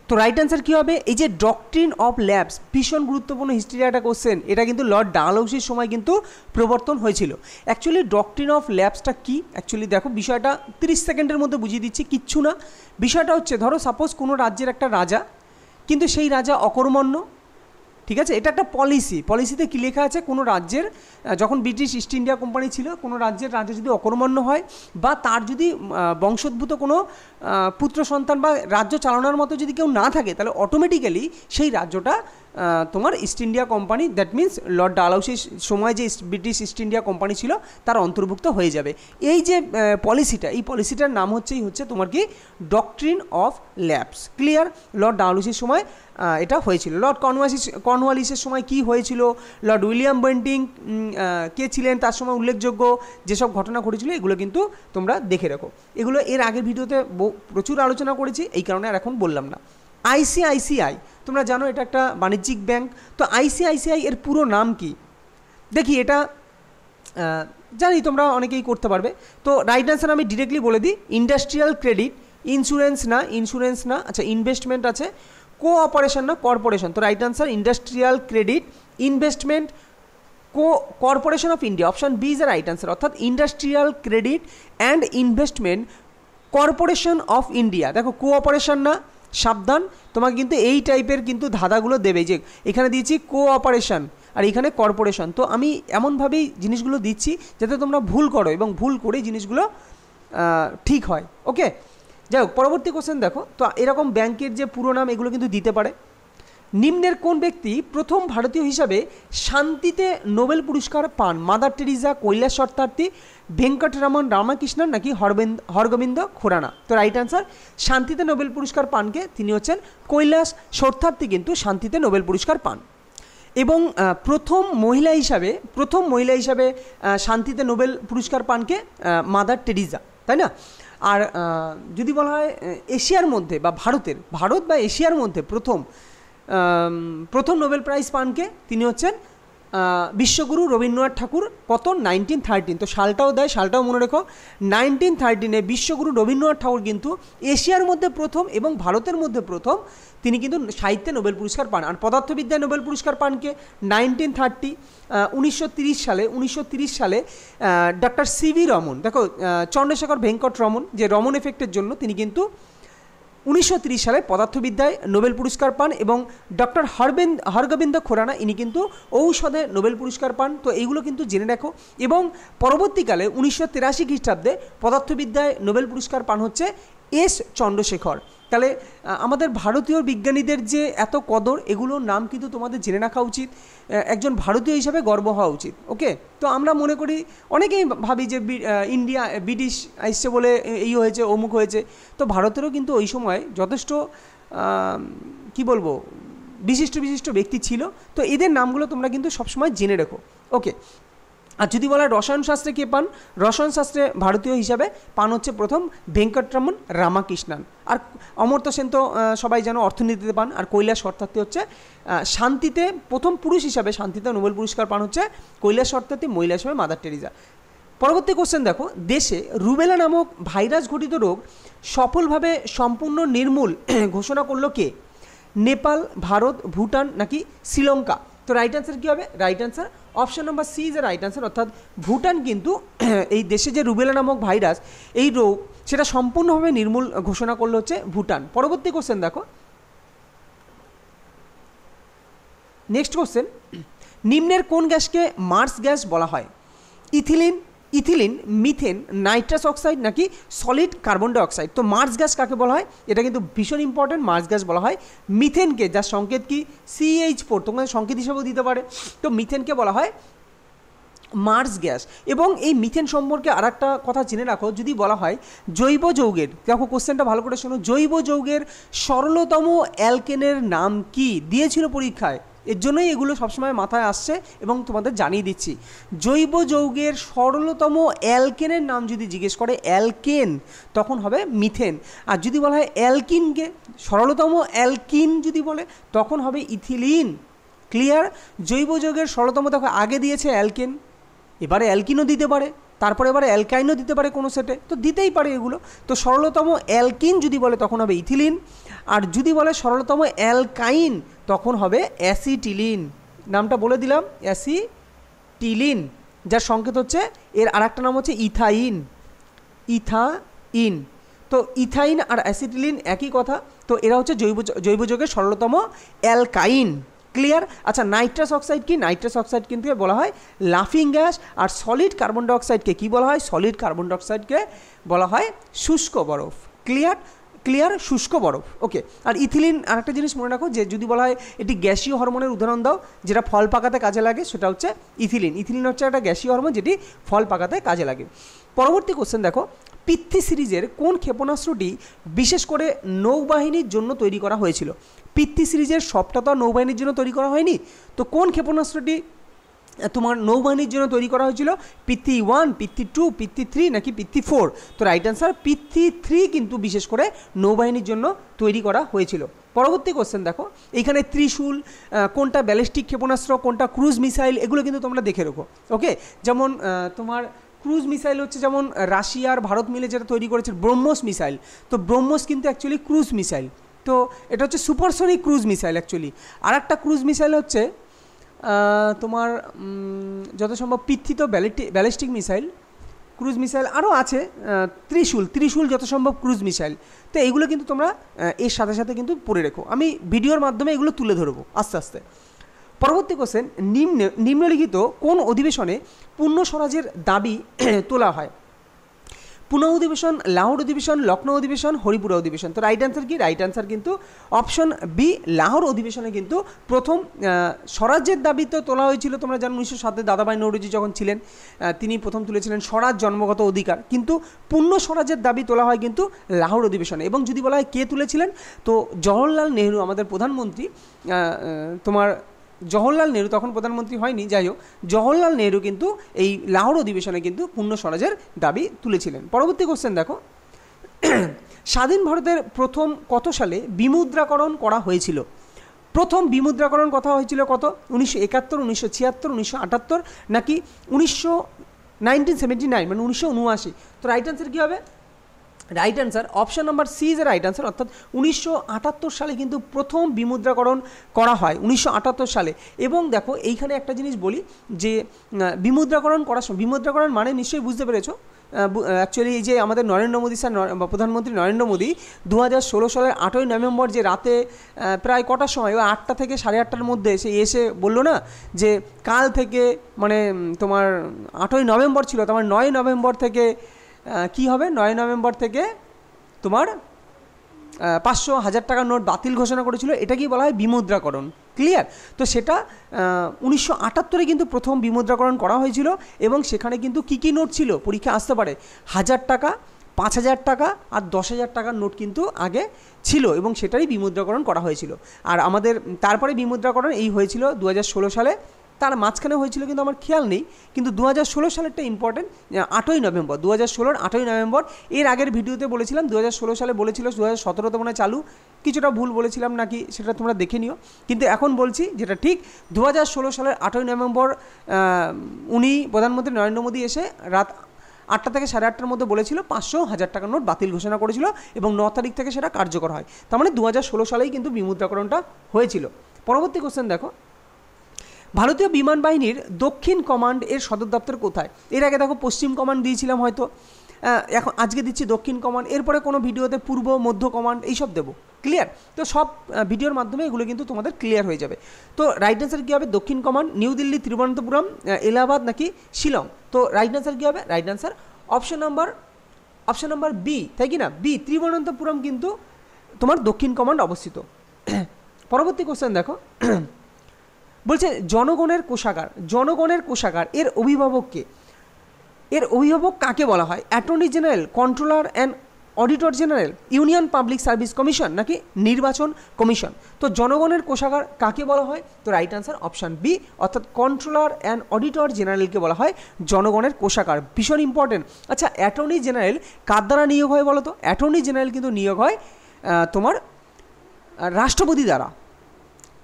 তো রাইট অ্যান্সার কী হবে? এই যে ডক্ট্রিন অফ ল্যাবস, ভীষণ গুরুত্বপূর্ণ হিস্ট্রির একটা কোশ্চেন। এটা কিন্তু লর্ড ডালহৌসির সময় কিন্তু প্রবর্তন হয়েছিল। অ্যাকচুয়ালি ডক্ট্রিন অফ ল্যাবসটা কী? অ্যাকচুয়ালি দেখো, বিষয়টা 30 সেকেন্ডের মধ্যে বুঝিয়ে দিচ্ছি, কিচ্ছু না। বিষয়টা হচ্ছে, ধরো সাপোজ কোনো রাজ্যের একটা রাজা, কিন্তু সেই রাজা অকর্মণ্য। ঠিক আছে? এটা একটা পলিসিতে কী লেখা আছে? কোনো রাজ্যের, যখন ব্রিটিশ ইস্ট ইন্ডিয়া কোম্পানি ছিল, কোনো রাজ্যের রাজা যদি অকর্মণ্য হয় বা তার যদি বংশোদ্ভূত কোনো পুত্র সন্তান বা রাজ্য চালানোর মতো যদি কেউ না থাকে, তাহলে অটোমেটিক্যালি সেই রাজ্যটা তোমার East India Company, that means lord ডালহৌসির সময় যে ব্রিটিশ ইস্ট ইন্ডিয়া কোম্পানি ছিল তার অন্তর্ভুক্ত হয়ে যাবে। এই যে এই পলিসিটার নাম হচ্ছে তোমার কি? Doctrine of lapse. Clear? Lord ডালহৌসির সময় এটা হয়েছিল। লর্ড কর্নওয়ালিসের সময় কি হয়েছিল, লর্ড উইলিয়াম বেন্টিং কে ছিলেন, তার সময় উল্লেখযোগ্য যেসব ঘটনা ঘটেছিল, এগুলো কিন্তু তোমরা দেখে রাখো। এগুলো এর আগের ভিডিওতে প্রচুর আলোচনা করেছি, এই কারণে আর এখন বললাম না। আইসিআইসিআই, তোমরা জানো এটা একটা বাণিজ্যিক ব্যাংক। তো আইসিআইসিআই এর পুরো নাম কি? দেখি, এটা জানি তোমরা অনেকেই করতে পারবে। তো রাইট অ্যান্সার আমি ডিরেক্টলি বলে দিই, ইন্ডাস্ট্রিয়াল ক্রেডিট, ইন্স্যুরেন্স না, আচ্ছা ইনভেস্টমেন্ট আছে, কোঅপারেশন না কর্পোরেশন। তো right answer industrial credit investment corporation of India, option B is the right answer. অর্থাৎ industrial credit and investment corporation of India. দেখো, কোঅপারেশন না, সাবধান, তোমাকে কিন্তু এই টাইপের কিন্তু ধাঁধাগুলো দেবে, যে এখানে দিয়েছি কোঅপারেশন আর এখানে কর্পোরেশন। তো আমি এমনভাবেই জিনিসগুলো দিচ্ছি যাতে তোমরা ভুল করো এবং ভুল করেই জিনিসগুলো ঠিক হয়। ওকে, যাই হোক, পরবর্তী কোশ্চেন দেখো। তো এরকম ব্যাংকের যে পুরো নাম, এগুলো কিন্তু দিতে পারে। নিম্নের কোন ব্যক্তি প্রথম ভারতীয় হিসাবে শান্তিতে নোবেল পুরস্কার পান? মাদার টেরিজা, কৈলাস সত্যার্থী, ভেঙ্কটরামন রামাকৃষ্ণন নাকি হরগোবিন্দ খুরানা? তো রাইট অ্যান্সার, শান্তিতে নোবেল পুরস্কার পান কে? তিনি হচ্ছেন কৈলাস সত্যার্থী, কিন্তু শান্তিতে নোবেল পুরস্কার পান। এবং প্রথম মহিলা হিসাবে শান্তিতে নোবেল পুরস্কার পান কে? মাদার টেরিজা, তাই না? আর যদি বলা হয় এশিয়ার মধ্যে বা ভারত বা এশিয়ার মধ্যে প্রথম নোবেল প্রাইজ পান কে? তিনি হচ্ছেন বিশ্বগুরু রবীন্দ্রনাথ ঠাকুর। কত? 1913। তো সালটাও মনে রেখো, 1913 বিশ্বগুরু রবীন্দ্রনাথ ঠাকুর কিন্তু এশিয়ার মধ্যে প্রথম এবং ভারতের মধ্যে প্রথম তিনি কিন্তু সাহিত্যে নোবেল পুরস্কার পান। আর পদার্থবিদ্যায় নোবেল পুরস্কার পান কে? 1930, 1930 সালে ডক্টর সিভি রমন, দেখো চন্দ্রশেখর ভেঙ্কট রমন, যে রমন এফেক্টের জন্য তিনি কিন্তু 1930 সালে পদার্থবিদ্যায় নোবেল পুরস্কার পান। এবং ডক্টর হরগোবিন্দ খুরানা ইনি কিন্তু ঔষধে নোবেল পুরস্কার পান। তো এইগুলো কিন্তু জেনে রাখো। এবং পরবর্তীকালে 1983 খ্রিস্টাব্দে পদার্থবিদ্যায় নোবেল পুরস্কার পান হচ্ছে এস চন্দ্রশেখর। তাহলে আমাদের ভারতীয় বিজ্ঞানীদের যে এত কদর, এগুলোর নাম কিন্তু তোমাদের জেনে রাখা উচিত, একজন ভারতীয় হিসাবে গর্ব হওয়া উচিত। ওকে, তো আমরা মনে করি, অনেকেই ভাবি যে ইন্ডিয়া ব্রিটিশ আসছে বলে এই হয়েছে, অমুক হয়েছে। তো ভারতেরও কিন্তু ওই সময় যথেষ্ট কি বলবো বিশিষ্ট ব্যক্তি ছিল। তো এদের নামগুলো তোমরা কিন্তু সবসময় জেনে রেখো। ওকে, আর যদি বলা রসায়ন শাস্ত্রে কে পান? রসায়ন শাস্ত্রে ভারতীয় হিসাবে পান হচ্ছে প্রথম ভেঙ্কটরামন রামাকৃষ্ণন। আর অমর্ত্য সেন তো সবাই জানো অর্থনীতিতে পান। আর কৈলাস সত্যার্থী হচ্ছে শান্তিতে প্রথম পুরুষ হিসাবে শান্তিতে নোবেল পুরস্কার পান হচ্ছে কৈলাস সত্যার্থী, মহিলা হিসাবে মাদার টেরিজা। পরবর্তী কোশ্চেন দেখো, দেশে রুবেলা নামক ভাইরাস ঘটিত রোগ সফলভাবে সম্পূর্ণ নির্মূল ঘোষণা করলো কে? নেপাল, ভারত, ভুটান নাকি শ্রীলঙ্কা? তো রাইট অ্যান্সার কী হবে? Right answer option number C is a right answer, অর্থাৎ ভুটান কিন্তু এই দেশে যে রুবেলা নামক ভাইরাস, এই রোগ সেটা সম্পূর্ণভাবে নির্মূল ঘোষণা করলো হচ্ছে ভুটান। পরবর্তী কোশ্চেন দেখো, নেক্সট কোশ্চেন, নিম্নের কোন গ্যাসকে মার্স গ্যাস বলা হয়? ইথিলিন, মিথেন, নাইট্রাস অক্সাইড নাকি সলিড কার্বন ডাইঅক্সাইড? তো মার্স গ্যাস কাকে বলা হয়? এটা কিন্তু ভীষণ ইম্পর্টেন্ট। মার্স গ্যাস বলা হয় মিথেনকে, যার সংকেত কি? CH4, তোমাদের সংকেত হিসেবেও দিতে পারে। তো মিথেনকে বলা হয় মার্স গ্যাস। এবং এই মিথেন সম্পর্কে আর একটা কথা জেনে রাখো, যদি বলা হয় জৈব যৌগের, দেখো কোশ্চেনটা ভালো করে শোনো, জৈব যৌগের সরলতম অ্যালকেনের নাম কি? দিয়েছিল পরীক্ষায়, এর জন্যই এগুলো সবসময় মাথায় আসছে এবং তোমাদের জানিয়ে দিচ্ছি। জৈব যৌগের সরলতম অ্যালকেনের নাম যদি জিজ্ঞেস করে অ্যালকেন, তখন হবে মিথেন। আর যদি বলা হয় অ্যালকিনকে, সরলতম অ্যালকিন যদি বলে, তখন হবে ইথিলিন। ক্লিয়ার? জৈব যৌগের সরলতম, দেখো আগে দিয়েছে অ্যালকেন, এবারে অ্যালকিনও দিতে পারে, তারপরে এবারে অ্যালকাইনও দিতে পারে কোনো সেটে, তো দিতেই পারে এগুলো। তো সরলতম অ্যালকিন যদি বলে তখন হবে ইথিলিন। আর যদি বলে সরলতম অ্যালকাইন, তখন হবে অ্যাসিটিলিন। নামটা বলে দিলাম, অ্যাসিটিলিন, যার সংকেত হচ্ছে, এর আর একটা নাম হচ্ছে ইথাইন। তো ইথাইন আর অ্যাসিটিলিন একই কথা। তো এরা হচ্ছে জৈব যৌগের সরলতম অ্যালকাইন। ক্লিয়ার? আচ্ছা, নাইট্রাস অক্সাইড কি? নাইট্রাস অক্সাইড কিন্তু বলা হয় লাফিং গ্যাস। আর সলিড কার্বন ডাইঅক্সাইডকে কী বলা হয়? সলিড কার্বন ডাইঅক্সাইডকে বলা হয় শুষ্ক বরফ। ক্লিয়ার? শুষ্ক বরফ। ওকে, আর ইথিলিন আর একটা জিনিস মনে রাখো, যে যদি বলা হয় এটি গ্যাসীয় হরমোনের উদাহরণ দাও যেটা ফল পাকাতে কাজে লাগে, সেটা হচ্ছে ইথিলিন হচ্ছে একটা গ্যাসীয় হরমোন যেটি ফল পাকাতে কাজে লাগে। পরবর্তী কোশ্চেন দেখো, পৃথ্বী সিরিজের কোন ক্ষেপণাস্ত্রটি বিশেষ করে নৌবাহিনীর জন্য তৈরি করা হয়েছিল? পৃথ্বী সিরিজের সবটা তো নৌবাহিনীর জন্য তৈরি করা হয়নি, তো কোন ক্ষেপণাস্ত্রটি তোমার নৌবাহিনীর জন্য তৈরি করা হয়েছিল? পৃথ্বী 1, পৃথ্বী 2, পৃথ্বী 3 নাকি পৃথ্বী 4? তো রাইট অ্যান্সার পৃথ্বী 3 কিন্তু বিশেষ করে নৌবাহিনীর জন্য তৈরি করা হয়েছিল। পরবর্তী কোশ্চেন দেখো, এইখানে ত্রিশূল কোনটা ব্যালিস্টিক ক্ষেপণাস্ত্র, কোনটা ক্রুজ মিসাইল, এগুলো কিন্তু তোমরা দেখে রাখো। ওকে, যেমন তোমার ক্রুজ মিসাইল হচ্ছে যেমন রাশিয়া আর ভারত মিলে যেটা তৈরি করেছে ব্রহ্মোস মিসাইল। তো ব্রহ্মোস কিন্তু অ্যাকচুয়ালি ক্রুজ মিসাইল, তো এটা হচ্ছে সুপারসনিক ক্রুজ মিসাইল অ্যাকচুয়ালি। আর একটা ক্রুজ মিসাইল হচ্ছে তোমার যত সম্ভব পৃথ্বী, তো ব্যালিস্টিক মিসাইল, ক্রুজ মিসাইল আরও আছে, ত্রিশূল যত সম্ভব ক্রুজ মিসাইল। তো এইগুলো কিন্তু তোমরা এর সাথে সাথে কিন্তু পড়ে রেখো, আমি ভিডিওর মাধ্যমে এগুলো তুলে ধরবো আস্তে আস্তে। পরবর্তী কোশ্চেন, নিম্নলিখিত কোন অধিবেশনে পূর্ণ স্বরাজের দাবি তোলা হয়? পুনা অধিবেশন, লাহোর অধিবেশন, লখনৌ অধিবেশন, হরিপুরা অধিবেশন। তো রাইট অ্যান্সার কি? রাইট অ্যান্সার কিন্তু অপশন বি, লাহোর অধিবেশনে কিন্তু প্রথম স্বরাজ্যের দাবি তো তোলা হয়েছিল। তোমরা জানো 1907 দাদাভাই নৌরোজি যখন ছিলেন তিনি প্রথম তুলেছিলেন স্বরাজ জন্মগত অধিকার, কিন্তু পূর্ণ স্বরাজ্যের দাবি তোলা হয় কিন্তু লাহোর অধিবেশনে। এবং যদি বলা হয় কে তুলেছিলেন, তো জওহরলাল নেহরু, আমাদের প্রধানমন্ত্রী, তোমার জওহরলাল নেহরু তখন প্রধানমন্ত্রী হয়নি, যাই হোক, জওহরলাল নেহরু কিন্তু এই লাহোর অধিবেশনে কিন্তু পূর্ণ স্বরাজের দাবি তুলেছিলেন। পরবর্তী কোশ্চেন দেখো, স্বাধীন ভারতের প্রথম কত সালে বিমুদ্রাকরণ করা হয়েছিল? প্রথম বিমুদ্রাকরণ কথা হয়েছিল কত? 1971, 1976, 1978 নাকি 1979 মানে 1979? তো রাইট অ্যান্সার কী হবে? Right answer option number C is a right answer, অর্থাৎ 1978 সালে কিন্তু প্রথম বিমুদ্রাকরণ করা হয় 1978 সালে। এবং দেখো এইখানে একটা জিনিস বলি যে বিমুদ্রাকরণ করার সময়, বিমুদ্রাকরণ মানে নিশ্চয়ই বুঝতে পেরেছো, অ্যাকচুয়ালি এই যে আমাদের নরেন্দ্র মোদী স্যার, প্রধানমন্ত্রী নরেন্দ্র মোদী 2016 সালের 8ই নভেম্বর যে রাতে প্রায় কটার সময়, ওই 8টা থেকে 8:30টার মধ্যে সে এসে বললো না যে কাল থেকে, মানে তোমার 8ই নভেম্বর ছিল, তোমার 9 নভেম্বর থেকে কি হবে, 9 নভেম্বর থেকে তোমার 500, 1000 টাকার নোট বাতিল ঘোষণা করেছিল। এটা কি বলা হয়? বিমুদ্রাকরণ। ক্লিয়ার? তো সেটা 1978 কিন্তু প্রথম বিমুদ্রাকরণ করা হয়েছিল। এবং সেখানে কিন্তু কী কী নোট ছিল, পরীক্ষা আসতে পারে, 1000 টাকা, 5000 টাকা আর 10,000 টাকার নোট কিন্তু আগে ছিল, এবং সেটারই বিমুদ্রাকরণ করা হয়েছিল। আর আমাদের তারপরে বিমুদ্রাকরণ এই হয়েছিল 2016 সালে, তার মাঝখানে হয়েছিল কিন্তু আমার খেয়াল নেই, কিন্তু 2016 সালেরটা ইম্পর্টেন্ট, 8ই নভেম্বর, 2016 8ই নভেম্বর। এর আগের ভিডিওতে বলেছিলাম 2016 সালে বলেছিল, 2017 মনে চালু, কিছুটা ভুল বলেছিলাম নাকি সেটা তোমরা দেখে নিও, কিন্তু এখন বলছি যেটা ঠিক, 2016 সালের 8ই নভেম্বর উনি প্রধানমন্ত্রী নরেন্দ্র মোদী এসে রাত 8টা থেকে 8:30টার মধ্যে বলেছিল 500, 1000 টাকার নোট বাতিল ঘোষণা করেছিল, এবং 9 তারিখ থেকে সেটা কার্যকর হয়। তার মানে 2016 সালেই কিন্তু বিমুদ্রাকরণটা হয়েছিল। পরবর্তী কোশ্চেন দেখো, ভারতীয় বিমান বাহিনীর দক্ষিণ কমান্ড এর সদর দপ্তর কোথায়? এর আগে দেখো পশ্চিম কমান্ড দিয়েছিলাম হয়তো, এখন আজকে দিচ্ছি দক্ষিণ কমান্ড, এরপরে কোনো ভিডিওতে পূর্ব মধ্য কমান্ড এইসব দেবো। ক্লিয়ার? তো সব ভিডিওর মাধ্যমে এগুলো কিন্তু তোমাদের ক্লিয়ার হয়ে যাবে। তো রাইট অ্যান্সার কী হবে? দক্ষিণ কমান্ড নিউ দিল্লি, তিরুবনন্তপুরম, এলাহাবাদ নাকি শিলং? তো রাইট অ্যান্সার কী হবে? Right answer option number B, তাই কি না? বি, তিরুবনন্তপুরম কিন্তু তোমার দক্ষিণ কমান্ড অবস্থিত। পরবর্তী কোশ্চেন দেখো, বলছে জনগণের কোষাগার এর অভিভাবক কে? এর অভিভাবক কাকে বলা হয়? Attorney general, controller and auditor general, union public service commission নাকি নির্বাচন কমিশন? তো জনগণের কোষাগার কাকে বলা হয়? তো রাইট অ্যান্সার অপশান বি, অর্থাৎ কন্ট্রোলার অ্যান্ড অডিটর জেনারেলকে বলা হয় জনগণের কোষাগার। ভীষণ ইম্পর্টেন্ট। আচ্ছা, অ্যাটর্নি জেনারেল কার দ্বারা নিয়োগ হয় বলো তো? অ্যাটর্নি জেনারেল কিন্তু নিয়োগ হয় তোমার রাষ্ট্রপতি দ্বারা।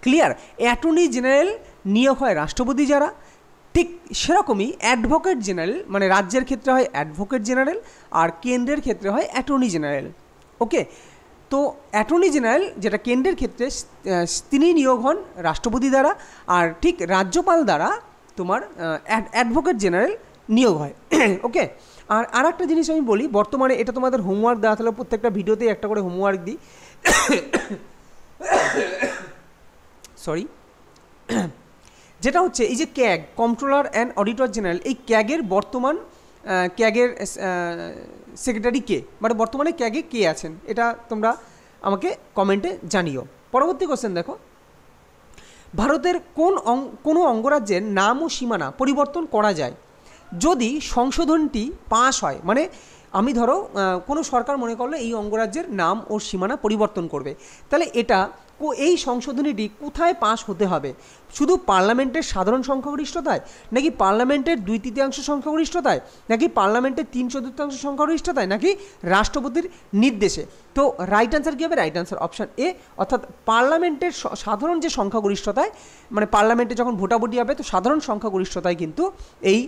ক্লিয়ার? অ্যাটর্নি জেনারেল নিয়োগ হয় রাষ্ট্রপতি যারা, ঠিক সেরকমই অ্যাডভোকেট জেনারেল, মানে রাজ্যের ক্ষেত্রে হয় অ্যাডভোকেট জেনারেল, আর কেন্দ্রের ক্ষেত্রে হয় অ্যাটর্নি জেনারেল। ওকে, তো অ্যাটর্নি জেনারেল যেটা কেন্দ্রের ক্ষেত্রে, তিনি নিয়োগ হন রাষ্ট্রপতি দ্বারা, আর ঠিক রাজ্যপাল দ্বারা তোমার অ্যাডভোকেট জেনারেল নিয়োগ হয়। ওকে, আর একটা জিনিস আমি বলি, বর্তমানে এটা তোমাদের হোমওয়ার্ক দেওয়া, তাহলে প্রত্যেকটা ভিডিওতেই একটা করে হোমওয়ার্ক দিই। সরি, যেটা হচ্ছে এই যে CAG, controller and auditor general, এই ক্যাগের বর্তমান ক্যাগের সেক্রেটারি কে, মানে বর্তমানে ক্যাগে কে আছেন, এটা তোমরা আমাকে কমেন্টে জানিও। পরবর্তী কোশ্চেন দেখো, ভারতের কোনো অঙ্গরাজ্যের নাম ও সীমানা পরিবর্তন করা যায় যদি সংশোধনটি পাস হয়? মানে আমি ধরো কোনো সরকার মনে করলো এই অঙ্গরাজ্যের নাম ও সীমানা পরিবর্তন করবে, তাহলে এটা এই সংশোধনীটি কোথায় পাস হতে হবে? শুধু পার্লামেন্টের সাধারণ সংখ্যাগরিষ্ঠতায়, নাকি পার্লামেন্টের 2/3 সংখ্যাগরিষ্ঠতায়, নাকি পার্লামেন্টের 3/4 সংখ্যাগরিষ্ঠতায়, নাকি রাষ্ট্রপতির নির্দেশে? তো রাইট অ্যান্সার কী হবে? রাইট অ্যান্সার অপশান এ, অর্থাৎ পার্লামেন্টের সাধারণ যে সংখ্যাগরিষ্ঠতায়, মানে পার্লামেন্টে যখন ভোটাভুটি হবে, তো সাধারণ সংখ্যাগরিষ্ঠতায় কিন্তু এই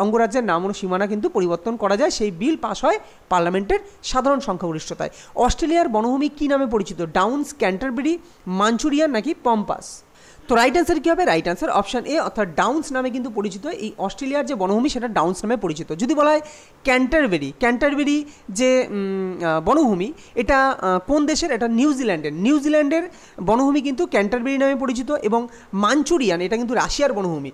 অঙ্গরাজ্যের নাম ও সীমানা কিন্তু পরিবর্তন করা যায়, সেই বিল পাস হয় পার্লামেন্টের সাধারণ সংখ্যাগরিষ্ঠতায়। অস্ট্রেলিয়ার বনভূমি কী নামে পরিচিত? ডাউন্স, ক্যান্টারবেরি, মাঞ্চুরিয়ান নাকি পম্পাস? তো রাইট অ্যান্সার কী হবে? রাইট অ্যান্সার অপশান এ, অর্থাৎ ডাউন্স নামে কিন্তু পরিচিত এই অস্ট্রেলিয়ার যে বনভূমি, সেটা ডাউন্স নামে পরিচিত। যদি বলা হয় ক্যান্টারবেরি যে বনভূমি, এটা কোন দেশের? এটা নিউজিল্যান্ডের বনভূমি কিন্তু ক্যান্টারবেরি নামে পরিচিত। এবং মাঞ্চুরিয়ান, এটা কিন্তু রাশিয়ার বনভূমি।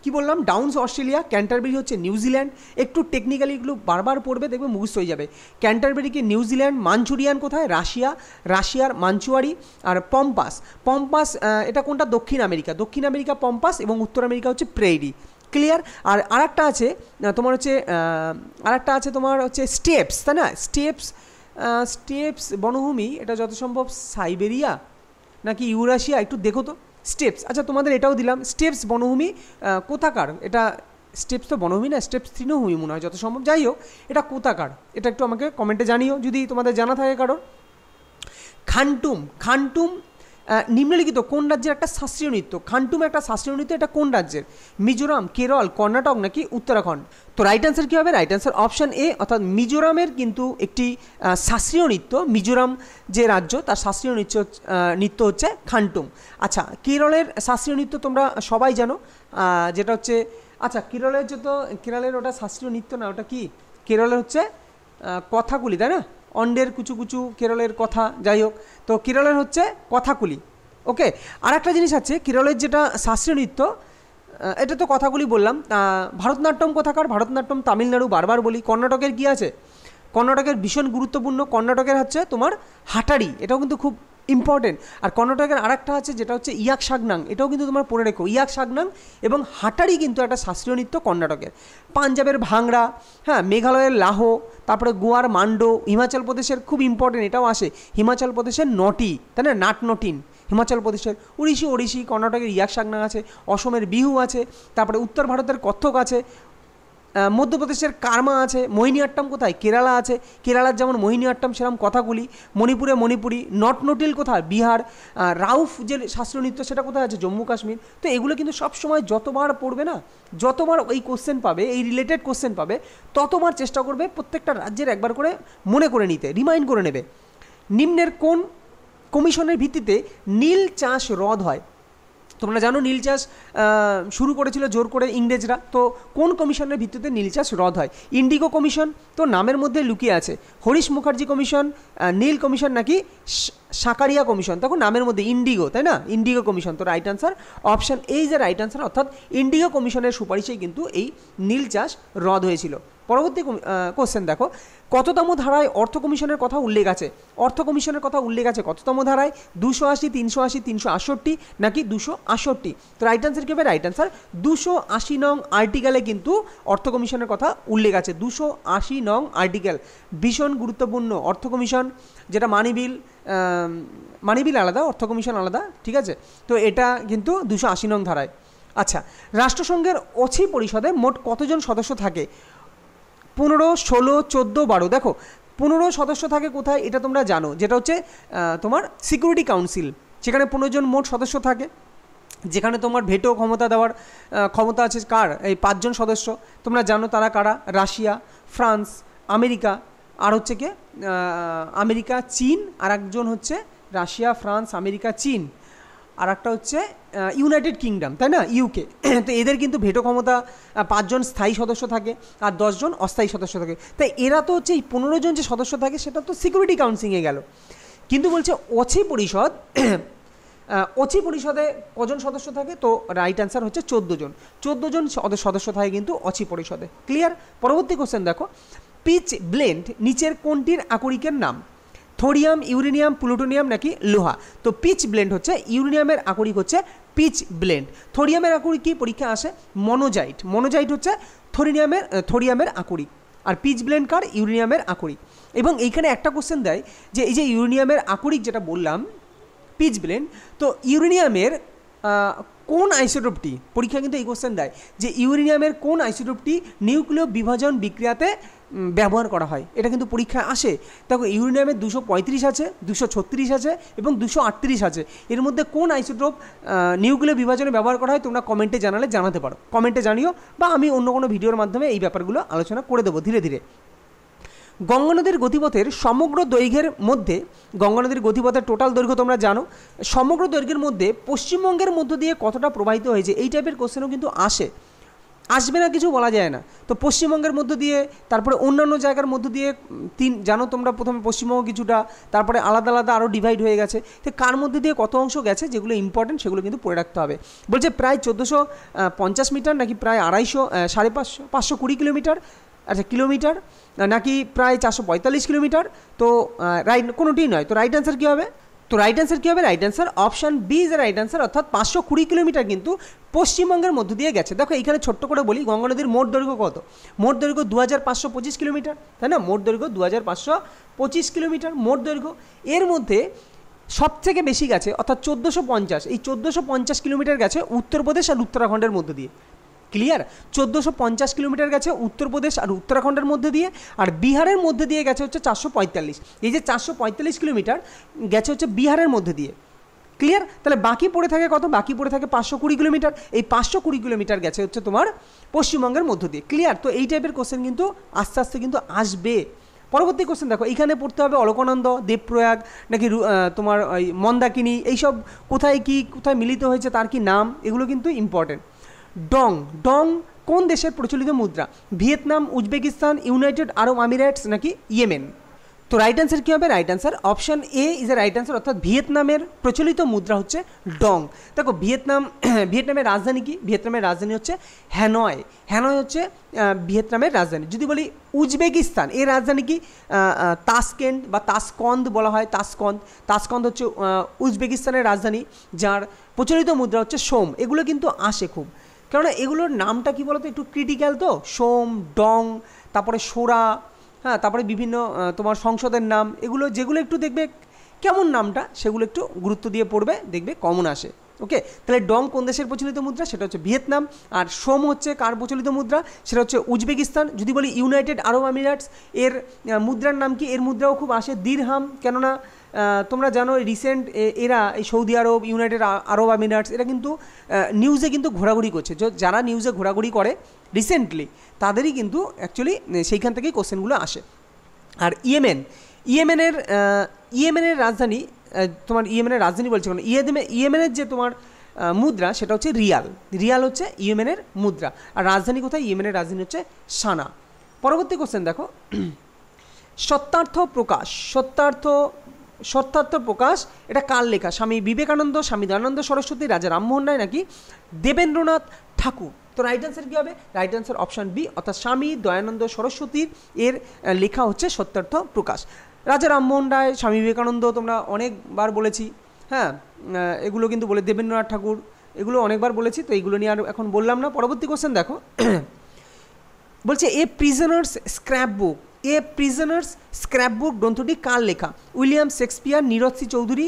কি বললাম, ডাউনস অস্ট্রেলিয়া, ক্যান্টারবেরি হচ্ছে নিউজিল্যান্ড। একটু টেকনিক্যালি এগুলো বারবার পড়বে, দেখবে মুখস্থ হয়ে যাবে। ক্যান্টারবেরিকে নিউজিল্যান্ড, মাঞ্চুরিয়ান কোথায়, রাশিয়া, রাশিয়ার মাঞ্চুয়ারি। আর পম্পাস, পম্পাস এটা কোনটা, দক্ষিণ আমেরিকা, দক্ষিণ আমেরিকা পম্পাস, এবং উত্তর আমেরিকা হচ্ছে প্রেইরি। ক্লিয়ার। আর আরেকটা আছে তোমার হচ্ছে তোমার হচ্ছে স্টেপস, তাই না, স্টেপস, স্টেপস বনভূমি, এটা যত সম্ভব সাইবেরিয়া নাকি ইউরাশিয়া, একটু দেখো তো। স্টেপস, আচ্ছা তোমাদের এটাও দিলাম, স্টেপস বনভূমি কোথাকার, এটা স্টেপস তো বনভূমি না, স্টেপস তৃণভূমি মনে হয় যত সম্ভব, যাই হোক এটা কোথাকার, এটা একটু আমাকে কমেন্টে জানিও যদি তোমাদের জানা থাকে কারোর। খানটুম, খানটুম নিম্নলিখিত কোন রাজ্যের একটা শাস্ত্রীয় নৃত্য? খানটুম একটা শাস্ত্রীয় নৃত্য, এটা কোন রাজ্যের? মিজোরাম, কেরল, কর্ণাটক নাকি উত্তরাখণ্ড? তো রাইট অ্যান্সার কী হবে? রাইট অ্যান্সার অপশান এ, অর্থাৎ মিজোরামের কিন্তু একটি শাস্ত্রীয় নৃত্য, মিজোরাম যে রাজ্য তার শাস্ত্রীয় নৃত্য হচ্ছে খানটুম। আচ্ছা কেরলের শাস্ত্রীয় নৃত্য তোমরা সবাই জানো, যেটা হচ্ছে, আচ্ছা কেরলের কেরলের ওটা শাস্ত্রীয় নৃত্য না, ওটা কি কেরলের হচ্ছে কথাকুলি, তাই না, অন্ডের কুচু কুচু কেরলের কথা, যাই হোক, তো কেরলের হচ্ছে কথাকুলি। ওকে, আর একটা জিনিস আছে, কেরলের যেটা শাস্ত্রীয় নৃত্য, এটা তো কথাগুলি বললাম। ভারতনাট্যম কোথাকার? ভারতনাট্যম তামিলনাড়ু, বারবার বলি। কর্ণাটকের কি আছে? কর্ণাটকের ভীষণ গুরুত্বপূর্ণ, কর্ণাটকের হচ্ছে তোমার হাটারি, এটাও কিন্তু খুব ইম্পর্টেন্ট। আর কর্ণাটকের আরেকটা আছে যেটা হচ্ছে ইয়াক সাগনাং, এটাও কিন্তু তোমার পড়ে রেখো, ইয়াক সাগনাং এবং হাটারি কিন্তু একটা শাস্ত্রীয় নৃত্য কর্ণাটকের। পাঞ্জাবের ভাংড়া, হ্যাঁ, মেঘালয়ের লাহো, তারপরে গোয়ার মান্ডো, হিমাচল প্রদেশের খুব ইম্পর্টেন্ট এটাও আসে, হিমাচল প্রদেশের নটি, তাই না, নাট নটিন হিমাচল প্রদেশের, ওড়িশি, কর্ণাটকের ইয়াক সাগনাং আছে, অসমের বিহু আছে, তারপরে উত্তর ভারতের কত্থক আছে, মধ্যপ্রদেশের কার্মা আছে, মোহিনীআট্টম কোথায়? কেরালা আছে, কেরালার যেমন মোহিনীআট্টম সেরকম কথাগুলি, মণিপুরে মণিপুরি, নট নোটিল কোথায়? বিহার, রাউফ যে শাস্ত্রীয় নৃত্য সেটা কোথায় আছে? জম্মু কাশ্মীর। তো এগুলো কিন্তু সবসময় যতবার পড়বে না, যতবার এই কোশ্চেন পাবে, এই রিলেটেড কোশ্চেন পাবে, ততবার চেষ্টা করবে প্রত্যেকটা রাজ্যের একবার করে মনে করে নিতে, রিমাইন্ড করে নেবে। নিম্নের কোন কমিশনের ভিত্তিতে নীল চাষ রদ হয়? তোমরা জানো নীল চাষ শুরু করেছিল জোর করে ইংরেজরা, তো কোন কমিশনের ভিত্তিতে নীল চাষ রদ হয়? ইন্ডিগো কমিশন, তো নামের মধ্যে লুকিয়ে আছে, হরিশ মুখার্জি কমিশন, নীল কমিশন নাকি সাকারিয়া কমিশন? তখন নামের মধ্যে ইন্ডিগো, তাই না, ইন্ডিগো কমিশন। তো রাইট আনসার অপশান এই যে রাইট আনসার, অর্থাৎ ইন্ডিগো কমিশনের সুপারিশেই কিন্তু এই নীল চাষ রদ হয়েছিল। পরবর্তী কোশ্চেন দেখো, কততম ধারায় অর্থ কমিশনের কথা উল্লেখ আছে? অর্থ কমিশনের কথা উল্লেখ আছে কততম ধারায়? 280, 380, 368 নাকি 268? তো রাইট আনসার কী হবে? রাইট আনসার 280 নং আর্টিকেলে কিন্তু অর্থ কমিশনের কথা উল্লেখ আছে। 280 নং আর্টিকেল ভীষণ গুরুত্বপূর্ণ। অর্থ কমিশন যেটা মানিবিল আলাদা, অর্থ কমিশন আলাদা, ঠিক আছে, তো এটা কিন্তু 280 নং ধারায়। আচ্ছা, রাষ্ট্রসংঘের অছি পরিষদে মোট কতজন সদস্য থাকে? 15, 16, 14, 12। দেখো 15 সদস্য থাকে কোথায়, এটা তোমরা জানো, যেটা হচ্ছে তোমার সিকিউরিটি কাউন্সিল, সেখানে 15 জন মোট সদস্য থাকে, যেখানে তোমার ভেটো ক্ষমতা দেওয়ার ক্ষমতা আছে কার? এই 5 জন সদস্য, তোমরা জানো তারা কারা? রাশিয়া, ফ্রান্স, আমেরিকা, আর হচ্ছে কে আমেরিকা, চীন, আর একজন হচ্ছে রাশিয়া, ফ্রান্স, আমেরিকা, চীন, আর একটা হচ্ছে ইউনাইটেড কিংডম, তাই না, ইউকে। তো এদের কিন্তু ভেটো ক্ষমতা 5 জন স্থায়ী সদস্য থাকে আর 10 জন অস্থায়ী সদস্য থাকে। তাই এরা তো হচ্ছে এই 15 জন যে সদস্য থাকে সেটা তো সিকিউরিটি কাউন্সিলে গেল, কিন্তু বলছে অছি পরিষদ, অছি পরিষদে কজন সদস্য থাকে? তো রাইট অ্যান্সার হচ্ছে 14 জন। 14 জন সদস্য থাকে কিন্তু অছি পরিষদে। ক্লিয়ার। পরবর্তী কোশ্চেন দেখো, পিচ ব্লেন্ড নিচের কোনটির আকরিকের নাম? থোরিয়াম, ইউরেনিয়াম, প্লুটোনিয়াম নাকি লোহা? তো পিচ ব্লেন্ড হচ্ছে, ইউরেনিয়ামের আকরিক হচ্ছে পিচ ব্লেন্ড। থোরিয়ামের আকরিক কি পরীক্ষা আসে? মনোজাইট। মনোজাইট হচ্ছে থোরিয়ামের আকরিক, আর পিচ ব্লেন্ড কার? ইউরেনিয়ামের আকরিক। এবং এইখানে একটা কোশ্চেন দেয় যে এই যে ইউরেনিয়ামের আকরিক যেটা বললাম পিচ ব্লেন্ড, তো ইউরেনিয়ামের কোন আইসোটোপটি, পরীক্ষা কিন্তু এই কোশ্চেন দেয় যে ইউরেনিয়ামের কোন আইসোটোপটি নিউক্লিয় বিভাজন বিক্রিয়াতে ব্যবহার করা হয়, এটা কিন্তু পরীক্ষায় আসে। দেখো ইউরেনিয়ামের 235 আছে, 236 আছে এবং 238 আছে, এর মধ্যে কোন আইসোটোপ নিউক্লিয় বিভাজনে ব্যবহার করা হয়? তোমরা কমেন্টে জানাতে পারো, কমেন্টে জানিও, বা আমি অন্য কোনো ভিডিওর মাধ্যমে এই ব্যাপারগুলো আলোচনা করে দেবো ধীরে ধীরে। গঙ্গা নদীর গতিপথের সমগ্র দৈর্ঘ্যের মধ্যে, গঙ্গা নদীর গতিপথের টোটাল দৈর্ঘ্য তোমরা জানো, সমগ্র দৈর্ঘ্যের মধ্যে পশ্চিমবঙ্গের মধ্য দিয়ে কতটা প্রবাহিত হয়েছে? এই টাইপের কোশ্চেনও কিন্তু আসে। আসবে না কিছু বলা যায় না। তো পশ্চিমবঙ্গের মধ্য দিয়ে, তারপরে অন্যান্য জায়গার মধ্য দিয়ে জানো তোমরা প্রথমে পশ্চিমবঙ্গ কিছুটা, তারপরে আলাদা আলাদা আরও ডিভাইড হয়ে গেছে। তো কার মধ্যে দিয়ে কত অংশ গেছে যেগুলো ইম্পর্টেন্ট সেগুলো কিন্তু পড়ে রাখতে হবে। বলছে প্রায় 1450 মিটার নাকি প্রায় 520 কিলোমিটার, আচ্ছা কিলোমিটার, নাকি প্রায় 445 কিলোমিটার। তো কোনোটিই নয়। তো রাইট অ্যান্সার কী হবে? তো right answer option B is right answer, অর্থাৎ 520 কিলোমিটার কিন্তু পশ্চিমবঙ্গের মধ্য দিয়ে গেছে। দেখো এইখানে ছোট্ট করে বলি, গঙ্গা নদীর মোট দৈর্ঘ্য কত? মোট দৈর্ঘ্য 2525 কিলোমিটার, তাই না? মোট দৈর্ঘ্য 2525 কিলোমিটার মোট দৈর্ঘ্য। এর মধ্যে সবথেকে বেশি গেছে, অর্থাৎ 1450, এই 1450 কিলোমিটার গেছে উত্তরপ্রদেশ আর উত্তরাখণ্ডের মধ্য দিয়ে। ক্লিয়ার? 1450 কিলোমিটার গেছে উত্তরপ্রদেশ আর উত্তরাখণ্ডের মধ্যে দিয়ে, আর বিহারের মধ্যে দিয়ে গেছে হচ্ছে 445। এই যে 445 কিলোমিটার গেছে হচ্ছে বিহারের মধ্যে দিয়ে। ক্লিয়ার? তাহলে বাকি পড়ে থাকে কত? বাকি পড়ে থাকে 520 কিলোমিটার। এই 520 কিলোমিটার গেছে হচ্ছে তোমার পশ্চিমবঙ্গের মধ্য দিয়ে। ক্লিয়ার? তো এই টাইপের কোশ্চেন কিন্তু আস্তে আস্তে কিন্তু আসবে। পরবর্তী কোশ্চেন দেখো, এখানে পড়তে হবে অলকানন্দা, দেবপ্রয়াগ নাকি তোমার ওই মন্দাকিনী, এইসব কোথায় মিলিত হয়েছে, তার কি নাম, এগুলো কিন্তু ইম্পর্টেন্ট। ডং কোন দেশের প্রচলিত মুদ্রা? ভিয়েতনাম, উজবেকিস্তান, ইউনাইটেড আরব আমিরেটস নাকি ইয়েমেন? তো রাইট অ্যান্সার কী হবে? Right answer option A is a right answer, অর্থাৎ ভিয়েতনামের প্রচলিত মুদ্রা হচ্ছে ডং। দেখো ভিয়েতনামের রাজধানী কি? ভিয়েতনামের রাজধানী হচ্ছে হ্যানয়। হ্যানয় হচ্ছে ভিয়েতনামের রাজধানী। যদি বলি উজবেকিস্তান, এর রাজধানী কি? তাসকেন্ট বা তাসকন্দ বলা হয়, তাসকন্দ হচ্ছে উজবেকিস্তানের রাজধানী, যার প্রচলিত মুদ্রা হচ্ছে সোম। এগুলো কিন্তু আসে খুব, কেননা এগুলোর নামটা কি বলতো একটু ক্রিটিক্যাল, তো সোম, ডং, তারপরে সোরা, হ্যাঁ, তারপরে বিভিন্ন তোমার সংসদের নাম, এগুলো যেগুলো একটু দেখবে কেমন নামটা, সেগুলো একটু গুরুত্ব দিয়ে পড়বে, দেখবে কমন আসে। ওকে, তাহলে ডং কোন দেশের প্রচলিত মুদ্রা? সেটা হচ্ছে ভিয়েতনাম। আর সোম হচ্ছে কার প্রচলিত মুদ্রা? সেটা হচ্ছে উজবেকিস্তান। যদি বলি ইউনাইটেড আরব আমিরাটস, এর মুদ্রার নাম কি? এর মুদ্রাও খুব আসে দিরহাম, কেননা তোমরা জানো রিসেন্ট এরা এই সৌদি আরব, ইউনাইটেড আরব আমিরাটস, এরা কিন্তু নিউজে কিন্তু ঘোরাঘুরি করছে। যারা নিউজে ঘোরাঘুরি করে রিসেন্টলি, তাদেরই কিন্তু অ্যাকচুয়ালি সেইখান থেকেই কোশ্চেনগুলো আসে। আর ইয়েমেনের রাজধানী, তোমার ইয়েমেনের রাজধানী বলছে কেন? ইয়েমেনের যে তোমার মুদ্রা, সেটা হচ্ছে রিয়াল হচ্ছে ইয়েমেনের মুদ্রা। আর রাজধানী কোথায়? ইয়েমেনের রাজধানী হচ্ছে সানা। পরবর্তী কোশ্চেন দেখো, সত্যার্থ প্রকাশ এটা কার লেখা? স্বামী বিবেকানন্দ, স্বামী দয়ানন্দ সরস্বতী, রাজা রামমোহন রায় নাকি দেবেন্দ্রনাথ ঠাকুর? তো রাইট অ্যান্সার কী হবে? রাইট অ্যান্সার অপশান বি, অর্থাৎ স্বামী দয়ানন্দ সরস্বতীর এর লেখা হচ্ছে সত্যার্থ প্রকাশ। রাজা রামমোহন রায়, স্বামী বিবেকানন্দ তোমরা অনেকবার বলেছি, হ্যাঁ, এগুলো কিন্তু বলে দেবেন্দ্রনাথ ঠাকুর, এগুলো অনেকবার বলেছি, তো এইগুলো নিয়ে আর এখন বললাম না। পরবর্তী কোশ্চেন দেখো, বলছে এ প্রিজনার্স স্ক্র্যাপবুক গ্রন্থটি কার লেখা? William Shakespeare, Neeraj C Chaudhuri,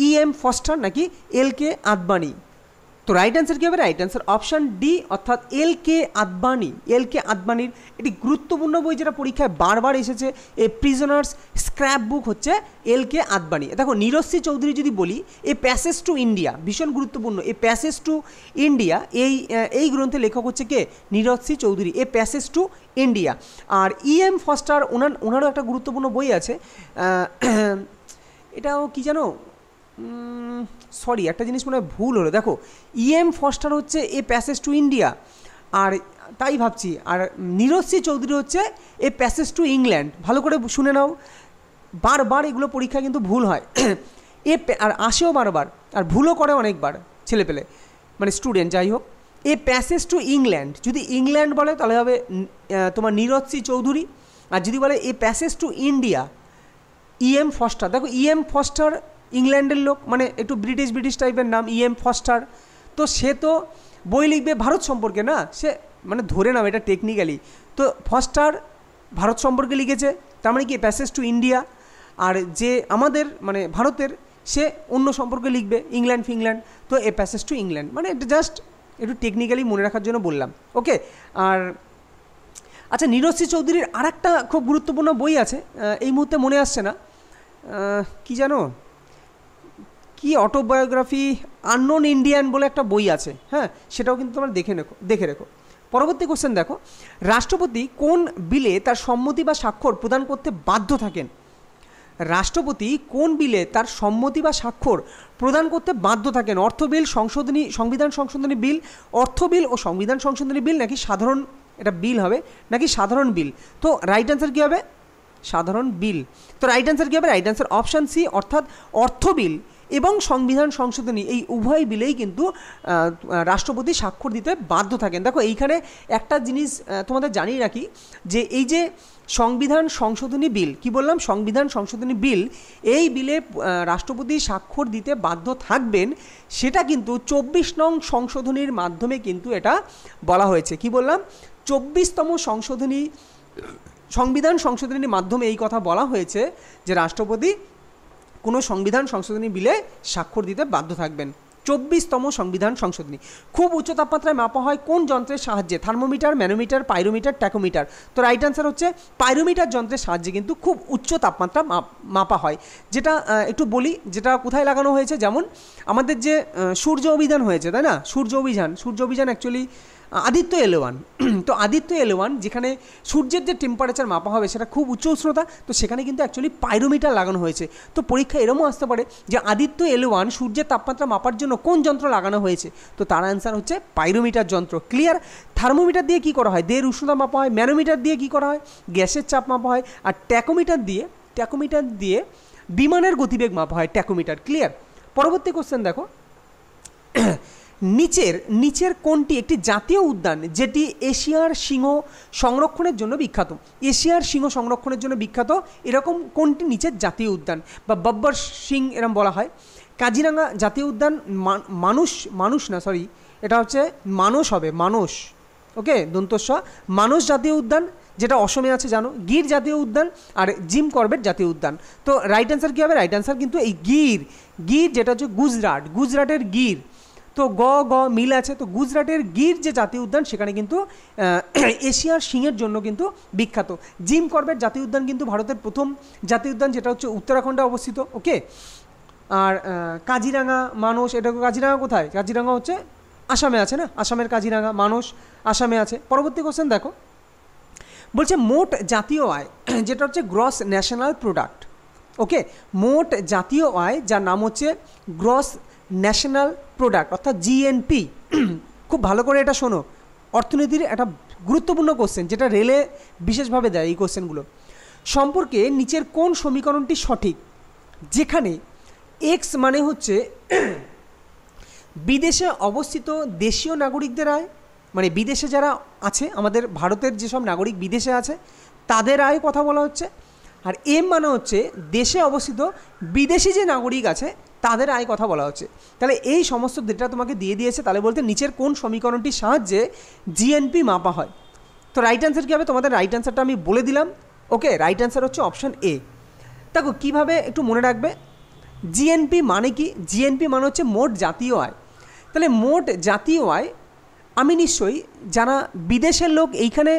E.M. Forster নাকি L.K. আদবানি? তো রাইট অ্যান্সার কী হবে? রাইট অ্যান্সার অপশান ডি, অর্থাৎ L.K. আদবানির একটি গুরুত্বপূর্ণ বই যেটা পরীক্ষায় বারবার এসেছে, এই প্রিজনার্স স্ক্র্যাপবুক হচ্ছে L.K. আদবানি। দেখো নীরজ সি চৌধুরী যদি বলি, এ প্যাসেজ টু ইন্ডিয়া ভীষণ গুরুত্বপূর্ণ। এ প্যাসেজ টু ইন্ডিয়া এই গ্রন্থের লেখক হচ্ছে কে? Nirad C Chaudhuri, A passage to India. আর E.M. ফস্টার, ওনারও একটা গুরুত্বপূর্ণ বই আছে, এটাও কি জানো, সরি একটা জিনিস মনে হয় ভুল হলো। দেখো E.M. ফস্টার হচ্ছে এ প্যাসেজ টু ইন্ডিয়া, আর তাই ভাবছি, আর নীরজ সি চৌধুরী হচ্ছে এ প্যাসেজ টু ইংল্যান্ড। ভালো করে শুনে নাও, বারবার এগুলো পরীক্ষা কিন্তু ভুল হয়, আর আসেও বারবার, আর ভুলও করে অনেকবার ছেলেপেলে, মানে স্টুডেন্ট যাই হোক। এ প্যাসেজ টু ইংল্যান্ড, যদি ইংল্যান্ড বলে তাহলে হবে তোমার নীরজ সি চৌধুরী, আর যদি বলে a passage to India E.M. Forster. দেখো E.M. ফস্টার ইংল্যান্ডের লোক, মানে একটু ব্রিটিশ টাইপের নাম E.M. ফস্টার, তো সে তো বই লিখবে ভারত সম্পর্কে না, সে মানে ধরে নাও এটা টেকনিক্যালি, তো ফস্টার ভারত সম্পর্কে লিখেছে, তার মানে কি প্যাসেজ টু ইন্ডিয়া। আর যে আমাদের মানে ভারতের, সে অন্য সম্পর্কে লিখবে, ইংল্যান্ড ফিংল্যান্ড, তো এ প্যাসেজ টু ইংল্যান্ড, মানে এটা জাস্ট একটু টেকনিক্যালি মনে রাখার জন্য বললাম। ওকে, আর আচ্ছা নীরজ সি চৌধুরীর আর একটা খুব গুরুত্বপূর্ণ বই আছে, এই মুহূর্তে মনে আসছে না, কি জানো, কি অটোবায়োগ্রাফি আননোন ইন্ডিয়ান বলে একটা বই আছে, হ্যাঁ, সেটাও কিন্তু তোমরা দেখে রেখো। পরবর্তী কোশ্চেন দেখো, রাষ্ট্রপতি কোন বিলে তার সম্মতি বা স্বাক্ষর প্রদান করতে বাধ্য থাকেন? রাষ্ট্রপতি কোন বিলে তার সম্মতি বা স্বাক্ষর প্রদান করতে বাধ্য থাকেন? অর্থ বিল, সংবিধান সংশোধনী বিল, অর্থ বিল ও সংবিধান সংশোধনী বিল, নাকি সাধারণ, এটা বিল হবে, নাকি সাধারণ বিল? তো রাইট অ্যান্সার কী হবে? সাধারণ বিল। তো রাইট অ্যান্সার কী হবে? রাইট অ্যান্সার অপশান সি, অর্থাৎ অর্থ বিল এবং সংবিধান সংশোধনী এই উভয় বিলেই কিন্তু রাষ্ট্রপতি স্বাক্ষর দিতে বাধ্য থাকেন। দেখো এইখানে একটা জিনিস তোমাদের জানিয়ে রাখি, যে এই যে সংবিধান সংশোধনী বিল, কি বললাম? সংবিধান সংশোধনী বিল, এই বিলে রাষ্ট্রপতি স্বাক্ষর দিতে বাধ্য থাকবেন, সেটা কিন্তু 24 নং সংশোধনীর মাধ্যমে কিন্তু এটা বলা হয়েছে। কি বললাম? 24তম সংবিধান সংশোধনীর মাধ্যমে এই কথা বলা হয়েছে যে রাষ্ট্রপতি কোনো সংবিধান সংশোধনী বিলে স্বাক্ষর দিতে বাধ্য থাকবেন। 24তম সংবিধান সংশোধনী। খুব উচ্চ তাপমাত্রায় মাপা হয় কোন যন্ত্রের সাহায্যে? Thermometer, manometer, pyrometer, tachometer. তো রাইট অ্যান্সার হচ্ছে পাইরোমিটার যন্ত্রের সাহায্যে কিন্তু খুব উচ্চ তাপমাত্রা মাপা হয়। যেটা একটু বলি, যেটা কোথায় লাগানো হয়েছে, যেমন আমাদের যে সূর্য অভিযান হয়েছে, তাই না? সূর্য অভিযান অ্যাকচুয়ালি আদিত্য এল1। তো আদিত্য এল1 যেখানে সূর্যের যে টেম্পারেচার মাপা হবে সেটা খুব উচ্চ উষ্ণতা, তো সেখানে কিন্তু অ্যাকচুয়ালি পাইরোমিটার লাগানো হয়েছে। তো পরীক্ষা এরমও আসতে পারে যে আদিত্য এল1 সূর্যের তাপমাত্রা মাপার জন্য কোন যন্ত্র লাগানো হয়েছে? তো তার অ্যান্সার হচ্ছে পাইরোমিটার যন্ত্র। ক্লিয়ার? থার্মোমিটার দিয়ে কী করা হয়? দেহের উষ্ণতা মাপা হয়। ম্যানোমিটার দিয়ে কী করা হয়? গ্যাসের চাপ মাপা হয়। আর ট্যাকোমিটার দিয়ে বিমানের গতিবেগ মাপা হয়, ট্যাকোমিটার। ক্লিয়ার? পরবর্তী কোশ্চেন দেখো, নিচের কোনটি একটি জাতীয় উদ্যান যেটি এশিয়ার সিংহ সংরক্ষণের জন্য বিখ্যাত? এশিয়ার সিংহ সংরক্ষণের জন্য বিখ্যাত এরকম কোনটি নিচের জাতীয় উদ্যান, বা বাব্বর সিং এরম বলা হয়? কাজিরাঙ্গা জাতীয় উদ্যান, এটা হচ্ছে মানস হবে, মানস, ওকে, দন্তস্ব, মানস জাতীয় উদ্যান, যেটা অসমে আছে জানো, গির জাতীয় উদ্যান, আর জিম করবেট জাতীয় উদ্যান। তো রাইট অ্যান্সার কী হবে? রাইট অ্যান্সার কিন্তু এই গির যেটা হচ্ছে গুজরাটের গির। তো মিল আছে। তো গুজরাটের গির যে জাতীয় উদ্যান সেখানে কিন্তু এশিয়ার সিংহের জন্য কিন্তু বিখ্যাত। জিম করবেট জাতীয় উদ্যান কিন্তু ভারতের প্রথম জাতীয় উদ্যান, যেটা হচ্ছে উত্তরাখণ্ডে অবস্থিত, ওকে। আর কাজিরাঙ্গা, মানস, এটা কাজিরাঙ্গা কোথায়? কাজিরাঙ্গা হচ্ছে আসামে আছে না, আসামের কাজিরাঙ্গা, মানস আসামে আছে। পরবর্তী কোশ্চেন দেখো, বলছে মোট জাতীয় আয়, যেটা হচ্ছে গ্রস ন্যাশনাল প্রোডাক্ট, ওকে, মোট জাতীয় আয় যার নাম হচ্ছে গ্রস ন্যাশনাল প্রোডাক্ট, অর্থাৎ জিএনপি। খুব ভালো করে এটা শোনো, অর্থনীতির একটা গুরুত্বপূর্ণ কোশ্চেন, যেটা রেলে বিশেষভাবে দেয় এই কোশ্চেনগুলো। সম্পর্কে নিচের কোন সমীকরণটি সঠিক, যেখানে এক্স মানে হচ্ছে বিদেশে অবস্থিত দেশীয় নাগরিকদের আয়, মানে বিদেশে যারা আছে, আমাদের ভারতের যেসব নাগরিক বিদেশে আছে তাদের আয় কথা বলা হচ্ছে, আর এম মানে হচ্ছে দেশে অবস্থিত বিদেশি যে নাগরিক আছে তাদের আয় কথা বলা হচ্ছে। তাহলে এই সমস্ত ডেটা তোমাকে দিয়ে দিয়েছে, তাহলে বলতে নিচের কোন সমীকরণটির সাহায্যে জিএনপি মাপা হয়? তো রাইট অ্যান্সার কী হবে? তোমাদের রাইট অ্যান্সারটা আমি বলে দিলাম, ওকে। রাইট অ্যান্সার হচ্ছে অপশান এ। দেখো কীভাবে একটু মনে রাখবে, জিএনপি মানে কি? জিএনপি মানে হচ্ছে মোট জাতীয় আয়। তাহলে মোট জাতীয় আয়, আমি নিশ্চয়ই যারা বিদেশের লোক এইখানে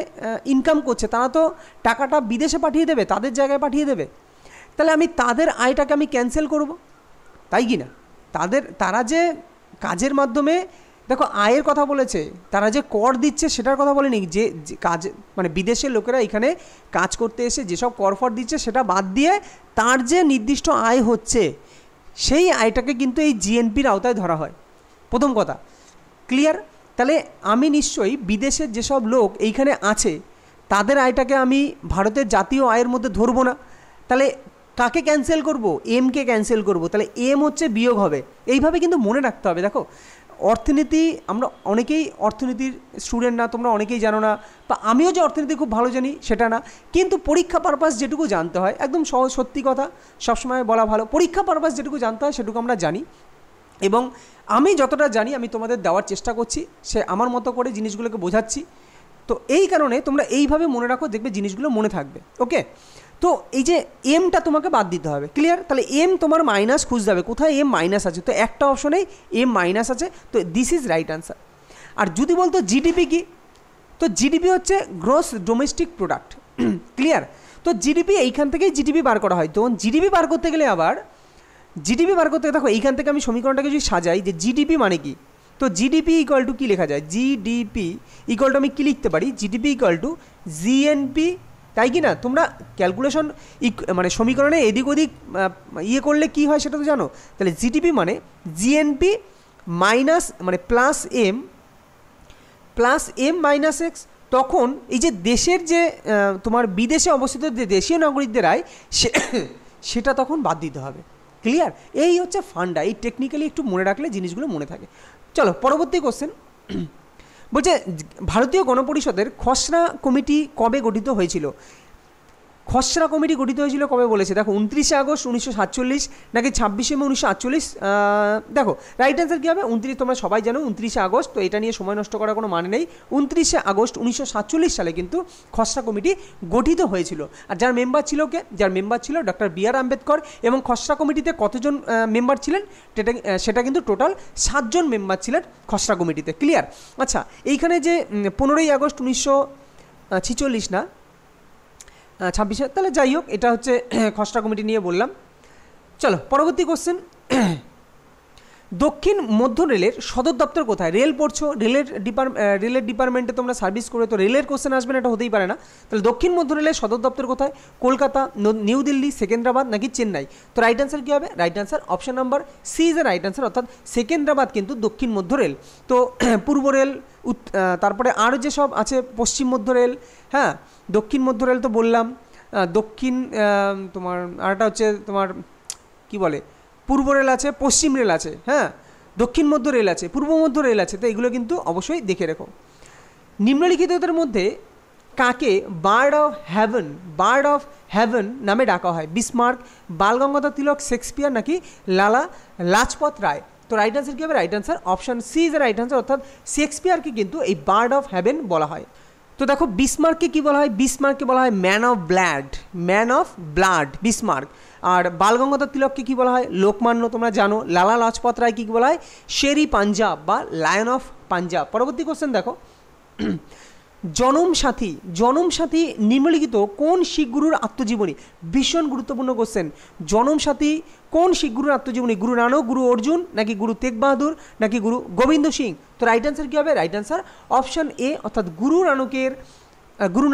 ইনকাম করছে তারা তো টাকাটা বিদেশে পাঠিয়ে দেবে, তাদের জায়গায় পাঠিয়ে দেবে, তাহলে আমি তাদের আয়টাকে আমি ক্যান্সেল করব, তাই কি না? তারা যে কাজের মাধ্যমে, দেখো আয়ের কথা বলেছে, তারা যে কর দিচ্ছে সেটার কথা বলেনি, যে কাজ মানে বিদেশের লোকেরা এখানে কাজ করতে এসে যেসব কর ফর দিচ্ছে সেটা বাদ দিয়ে তার যে নির্দিষ্ট আয় হচ্ছে সেই আয়টাকে কিন্তু এই জিএনপির আওতায় ধরা হয়, প্রথম কথা। ক্লিয়ার? তাহলে আমি নিশ্চয়ই বিদেশের যেসব লোক এইখানে আছে তাদের আয়টাকে আমি ভারতের জাতীয় আয়ের মধ্যে ধরবো না, তাহলে কাকে ক্যান্সেল করব? এমকে ক্যান্সেল করব, তাহলে এম হচ্ছে বিয়োগ হবে। এইভাবে কিন্তু মনে রাখতে হবে। দেখো অর্থনীতি, আমরা অনেকেই অর্থনীতির স্টুডেন্ট না, তোমরা অনেকেই জানো না, বা আমিও যে অর্থনীতি খুব ভালো জানি সেটা না, কিন্তু পরীক্ষা পারপাস যেটুকু জানতে হয়, একদম সহজ সত্যি কথা সবসময় বলা ভালো, পরীক্ষা পারপাস যেটুকু জানতে হয় সেটুকু আমরা জানি, এবং আমি যতটা জানি আমি তোমাদের দেওয়ার চেষ্টা করছি, সে আমার মতো করে জিনিসগুলোকে বোঝাচ্ছি। তো এই কারণে তোমরা এইভাবে মনে রাখো, দেখবে জিনিসগুলো মনে থাকবে, ওকে। তো এই যে এমটা তোমাকে বাদ দিতে হবে, ক্লিয়ার? তাহলে এম তোমার মাইনাস খুঁজতে হবে, কোথায় এম মাইনাস আছে, তো একটা অপশনেই এম মাইনাস আছে, তো দিস ইজ রাইট আনসার। আর যদি বলতো জিডিপি কি, তো জিডিপি হচ্ছে গ্রস ডোমেস্টিক প্রোডাক্ট, ক্লিয়ার? তো জিডিপি এইখান থেকেই জিডিপি বার করা হয়। তো জিডিপি বার করতে গেলে আবার দেখো এইখান থেকে আমি সমীকরণটাকে যদি সাজাই, যে জিডিপি মানে কি, তো জিডিপি ইকুয়াল টু কী লেখা যায়? জিডিপি ইকুয়াল টু আমি কী লিখতে পারি? জিডিপি ইকুয়াল টু জিএনপি, তাই কি না? তোমরা ক্যালকুলেশন মানে সমীকরণে এদিক ওদিক ইয়ে করলে কি হয় সেটা তো জানো। তাহলে জিডিপি মানে জিএনপি মাইনাস মানে প্লাস এম মাইনাস এক্স। তখন এই যে দেশের যে তোমার বিদেশে অবস্থিত যে দেশীয় নাগরিকদের আয় সেটা তখন বাদ দিতে হবে। ক্লিয়ার? এই হচ্ছে ফান্ডা। এই টেকনিক্যালি একটু মনে রাখলে জিনিসগুলো মনে থাকে। চলো পরবর্তী কোশ্চেন। বলছে ভারতীয় গণপরিষদের খসড়া কমিটি কবে গঠিত হয়েছিল? খসড়া কমিটি গঠিত হয়েছিল কবে বলেছে দেখো, 29শে আগস্ট 1947 নাকি 26শে মে 1948? দেখো রাইট অ্যান্সার কী হবে? তোমরা সবাই জানো 29শে আগস্ট, তো এটা নিয়ে সময় নষ্ট করার কোনো মানে নেই। 29শে আগস্ট 1947 সালে কিন্তু খসড়া কমিটি গঠিত হয়েছিল। আর যার মেম্বার ছিল ডক্টর বি আর আম্বেদকর। এবং খসড়া কমিটিতে কতজন মেম্বার ছিলেন সেটা কিন্তু টোটাল 7 জন মেম্বার ছিলেন খসড়া কমিটিতে। ক্লিয়ার? আচ্ছা, এইখানে যে 15ই আগস্ট 1946 না 26, তাহলে যাই হোক, এটা হচ্ছে খসড়া কমিটি নিয়ে বললাম। চলো পরবর্তী কোশ্চেন। দক্ষিণ মধ্য রেলের সদর দপ্তর কোথায়? রেল পড়ছো, রেলের ডিপার্টমেন্টে তোমরা সার্ভিস করে, তো রেলের কোশ্চেন আসবে না, এটা হতেই পারে না। তাহলে দক্ষিণ মধ্য রেলের সদর দপ্তর কোথায়? কলকাতা, নিউ দিল্লি, সেকেন্দ্রাবাদ নাকি চেন্নাই? তো রাইট অ্যান্সার কী হবে? Right answer option number C is a right answer, অর্থাৎ সেকেন্দ্রাবাদ কিন্তু দক্ষিণ মধ্য রেল। তো পূর্ব রেল, তারপরে আরও যেসব আছে পশ্চিম মধ্য রেল, হ্যাঁ দক্ষিণ মধ্য রেল তো বললাম, দক্ষিণ তোমার আরেকটা হচ্ছে তোমার কি বলে পূর্ব রেল আছে, পশ্চিম রেল আছে, হ্যাঁ দক্ষিণ মধ্য রেল আছে, পূর্ব মধ্য রেল আছে। তো এগুলো কিন্তু অবশ্যই দেখে রেখো। নিম্নলিখিতদের মধ্যে কাকে বার্ড অফ হ্যাভেন নামে ডাকা হয়? বিসমার্ক, বালগঙ্গাধর তিলক, শেক্সপিয়ার নাকি লালা লাজপত রায়? তো রাইট অ্যান্সার কী হবে? Right answer option C is a right answer, অর্থাৎ শেক্সপিয়ারকে কিন্তু এই বার্ড অফ হ্যাভেন বলা হয়। তো দেখো বিসমার্ককে কী বলা হয়? বিসমার্ককে বলা হয় ম্যান অফ ব্লাড বিসমার্ক। আর বালগঙ্গাধর তিলককে কী বলা হয়? লোকমান্য, তোমরা জানো। লালা লাজপত রায়কে কী বলা হয়? শেরি পাঞ্জাব বা লায়ন অফ পাঞ্জাব। পরবর্তী কোশ্চেন দেখো। জনমসাথী নিম্নলিখিত কোন শিখ গুরুর আত্মজীবনী? ভীষণ গুরুত্বপূর্ণ কোশ্চেন। জনমসাথী কোন শিখ গুরুর আত্মজীবনী? গুরু নানক, গুরু অর্জুন নাকি গুরু তেগ বাহাদুর নাকি গুরু গোবিন্দ সিং? তো রাইট অ্যান্সার কী হবে? রাইট অ্যান্সার অপশান এ, অর্থাৎ গুরু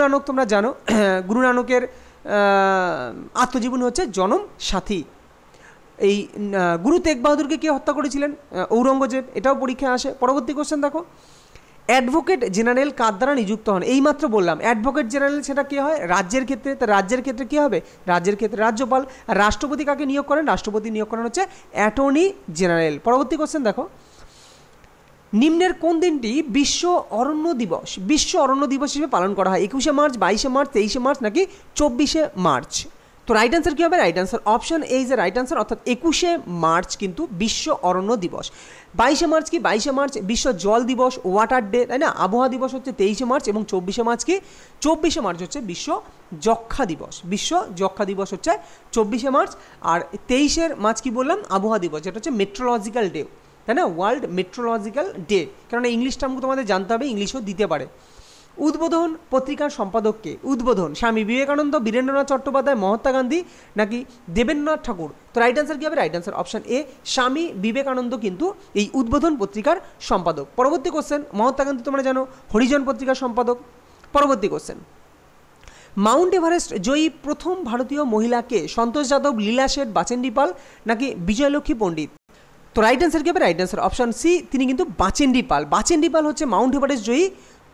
নানক তোমরা জানো। গুরু নানকের আত্মজীবনী হচ্ছে জনমসাথী। এই গুরু তেগ বাহাদুরকে কে হত্যা করেছিলেন? ঔরঙ্গজেব। এটাও পরীক্ষায় আসে। পরবর্তী কোশ্চেন দেখো। অ্যাডভোকেট জেনারেল কার দ্বারা নিযুক্ত হন? এইমাত্র বললাম অ্যাডভোকেট জেনারেল, সেটা কে হয়? রাজ্যের ক্ষেত্রে। তা রাজ্যের ক্ষেত্রে কী হবে? রাজ্যের ক্ষেত্রে রাজ্যপাল। আর রাষ্ট্রপতি কাকে নিয়োগ করেন? রাষ্ট্রপতি নিয়োগ করেন হচ্ছে অ্যাটর্নি জেনারেল। পরবর্তী কোশ্চেন দেখো। নিম্নের কোন দিনটি বিশ্ব অরণ্য দিবস হিসেবে পালন করা হয়? 21শে মার্চ, 22শে মার্চ, 23শে মার্চ নাকি 24শে মার্চ? তো রাইট অ্যান্সার কী হবে? Right answer option A is a right answer, অর্থাৎ 21শে মার্চ কিন্তু বিশ্ব অরণ্য দিবস। 22শে মার্চ কি? 22শে মার্চ বিশ্ব জল দিবস, ওয়াটার ডে, তাই না? আবহাওয়া দিবস হচ্ছে 23শে মার্চ, এবং 24শে মার্চ কি? 24শে মার্চ হচ্ছে বিশ্ব যক্ষা দিবস হচ্ছে 24শে মার্চ। আর 23শে মার্চ কি বললাম? আবহাওয়া দিবস, যেটা হচ্ছে মেট্রোলজিক্যাল ডে, তাই না? World meteorological day. কারণ ইংলিশ টার্ম তোমাদের জানতে হবে, ইংলিশও দিতে পারে। উদ্বোধন পত্রিকার সম্পাদককে? উদ্বোধন স্বামী বিবেকানন্দ, বীরেন্দ্রনাথ চট্টোপাধ্যায়, মহাত্মা গান্ধী নাকি দেবেন্দ্রনাথ ঠাকুর? তো রাইট অ্যান্সার কী হবে? Right answer option A, Swami Vivekananda কিন্তু এই উদ্বোধন পত্রিকার সম্পাদক। পরবর্তী কোশ্চেন। মহাত্মা গান্ধী তোমরা জানো হরিজন পত্রিকার সম্পাদক। পরবর্তী কোশ্চেন। মাউন্ট এভারেস্ট জয়ী প্রথম ভারতীয় মহিলাকে? সন্তোষ যাদব, লীলা শেঠ, বাচেন্দ্রী পাল নাকি বিজয়লক্ষ্মী পণ্ডিত? তো রাইট অ্যান্সার কী হবে? রাইট অ্যান্সার অপশান সি, তিনি কিন্তু বাচেন্দ্রী পাল হচ্ছে মাউন্ট এভারেস্ট জয়ী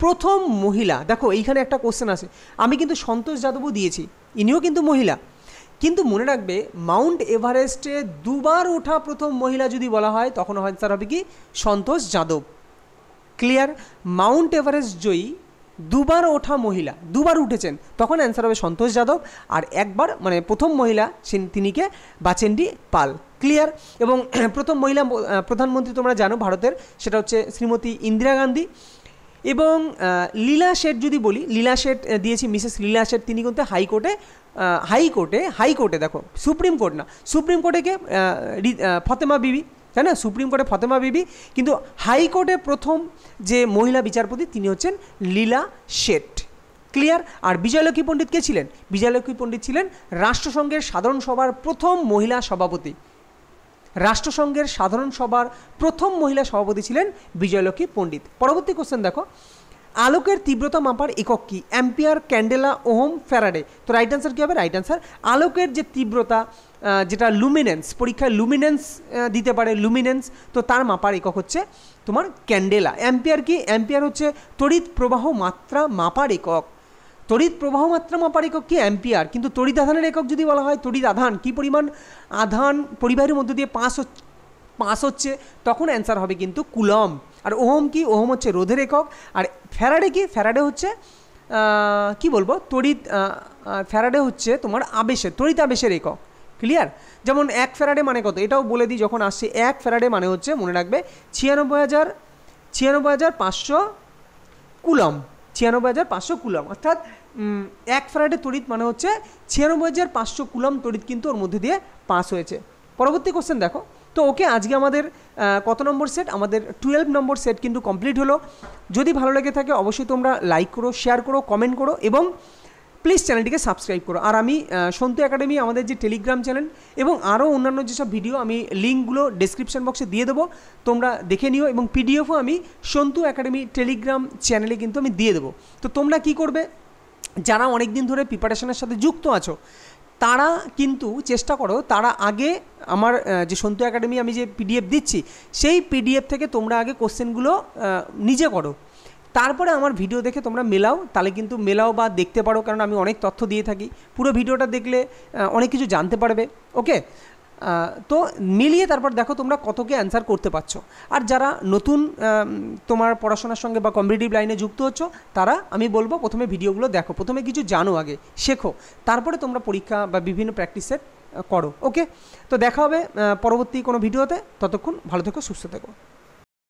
প্রথম মহিলা। দেখো এইখানে একটা কোশ্চেন আছে, আমি কিন্তু সন্তোষ যাদবও দিয়েছি, ইনিও কিন্তু মহিলা, কিন্তু মনে রাখবে মাউন্ট এভারেস্টে দুবার ওঠা প্রথম মহিলা যদি বলা হয় তখন আনসার হবে কি? সন্তোষ যাদব। ক্লিয়ার? মাউন্ট এভারেস্ট জয়ী দুবার ওঠা মহিলা, দুবার উঠেছেন, তখন অ্যান্সার হবে সন্তোষ যাদব। আর একবার মানে প্রথম মহিলা তিনিকে বাচেন্দ্রী পাল। ক্লিয়ার? এবং প্রথম মহিলা প্রধানমন্ত্রী তোমরা জানো ভারতের, সেটা হচ্ছে শ্রীমতী ইন্দিরা গান্ধী। এবং লীলা শেঠ যদি বলি, লীলা শেঠ দিয়েছি মিসেস লীলা শেঠ, তিনি কিন্তু হাইকোর্টে দেখো, সুপ্রিম কোর্ট না, সুপ্রিম কোর্টে কে? ফতেমা বিবি, তাই না? সুপ্রিম কোর্টে ফতেমা বিবি, কিন্তু হাইকোর্টে প্রথম যে মহিলা বিচারপতি তিনি হচ্ছেন লীলা শেঠ। ক্লিয়ার? আর বিজয়লক্ষ্মী পণ্ডিত কে ছিলেন? বিজয়লক্ষ্মী পণ্ডিত ছিলেন রাষ্ট্রসংঘের সাধারণ সভার প্রথম মহিলা সভাপতি। রাষ্ট্রসংঘের সাধারণ সভার প্রথম মহিলা সভাপতি ছিলেন বিজয়লক্ষ্মী পণ্ডিত। পরবর্তী কোশ্চেন দেখো। আলোকের তীব্রতা মাপার একক কি? Ampere, candela, ohm, Faraday. তো রাইট অ্যান্সার কী হবে? রাইট অ্যান্সার আলোকের যে তীব্রতা, যেটা লুমিনেন্স, পরীক্ষায় লুমিনেন্স দিতে পারে, লুমিনেন্স, তো তার মাপার একক হচ্ছে তোমার ক্যান্ডেলা। অ্যাম্পিয়ার কি? অ্যাম্পিয়ার হচ্ছে তড়িৎ প্রবাহ মাত্রা মাপার একক। তড়িৎ প্রবাহ মাত্রা মাপার একক কি? অ্যাম্পিয়ার। কিন্তু তড়িৎ আধানের একক যদি বলা হয়, তড়িৎ আধান, কী পরিমাণ আধান পরিবাহীর মধ্য দিয়ে পাস হচ্ছে, তখন অ্যান্সার হবে কিন্তু কুলম। আর ওহম কি? ওহম হচ্ছে রোধের একক। আর ফ্যারাডে কি? ফ্যারাডে হচ্ছে কি বলবো, তড়িৎ, ফ্যারাডে হচ্ছে তোমার আবেশের, তড়িৎ আবেশের একক। ক্লিয়ার? যেমন 1 ফ্যারাডে মানে কত, এটাও বলে দিই যখন আসছে। 1 ফ্যারাডে মানে হচ্ছে, মনে রাখবে, 96,500 কুলম। 96,500 কুলম, অর্থাৎ 1 ফ্যারাডে তড়িৎ মানে হচ্ছে 96,500 কুলম তড়িৎ কিন্তু ওর মধ্যে দিয়ে পাস হয়েছে। পরবর্তী কোশ্চেন দেখো। তো ওকে, আজকে আমাদের কত নম্বর সেট? আমাদের 12 নম্বর সেট কিন্তু কমপ্লিট হলো। যদি ভালো লেগে থাকে অবশ্যই তোমরা লাইক করো, শেয়ার করো, কমেন্ট করো এবং প্লিজ চ্যানেলটিকে সাবস্ক্রাইব করো। আর আমি সন্তু একাডেমি, আমাদের যে টেলিগ্রাম চ্যানেল এবং আরও অন্যান্য যেসব ভিডিও, আমি লিঙ্কগুলো ডেসক্রিপশন বক্সে দিয়ে দেবো, তোমরা দেখে নিও। এবং পিডিএফও আমি সন্তু একাডেমি টেলিগ্রাম চ্যানেলে কিন্তু আমি দিয়ে দেবো। তো তোমরা কি করবে, যারা অনেক দিন ধরে প্রিপারেশনের সাথে যুক্ত আছো, তারা কিন্তু চেষ্টা করো, তারা আগে আমার যে সন্তু একাডেমি আমি যে পিডিএফ দিচ্ছি, সেই পিডিএফ থেকে তোমরা আগে কোশ্চেনগুলো নিজে করো, তারপরে আমার ভিডিও দেখে তোমরা মেলাও। তাহলে কিন্তু মেলাও বা দেখতে পারো, কারণ আমি অনেক তথ্য দিয়ে থাকি। পুরো ভিডিওটা দেখলে অনেক কিছু জানতে পারবে। ওকে, তো মিলিয়ে তারপর দেখো তোমরা কতকে অ্যান্সার করতে পারছো। আর যারা নতুন তোমার পড়াশোনার সঙ্গে বা কম্পিটিটিভ লাইনে যুক্ত হচ্ছ, তারা আমি বলবো প্রথমে ভিডিওগুলো দেখো, প্রথমে কিছু জানো, আগে শেখো, তারপরে তোমরা পরীক্ষা বা বিভিন্ন প্র্যাকটিসের করো। ওকে, তো দেখা হবে পরবর্তী কোনো ভিডিওতে। ততক্ষণ ভালো থেকো, সুস্থ থেকো।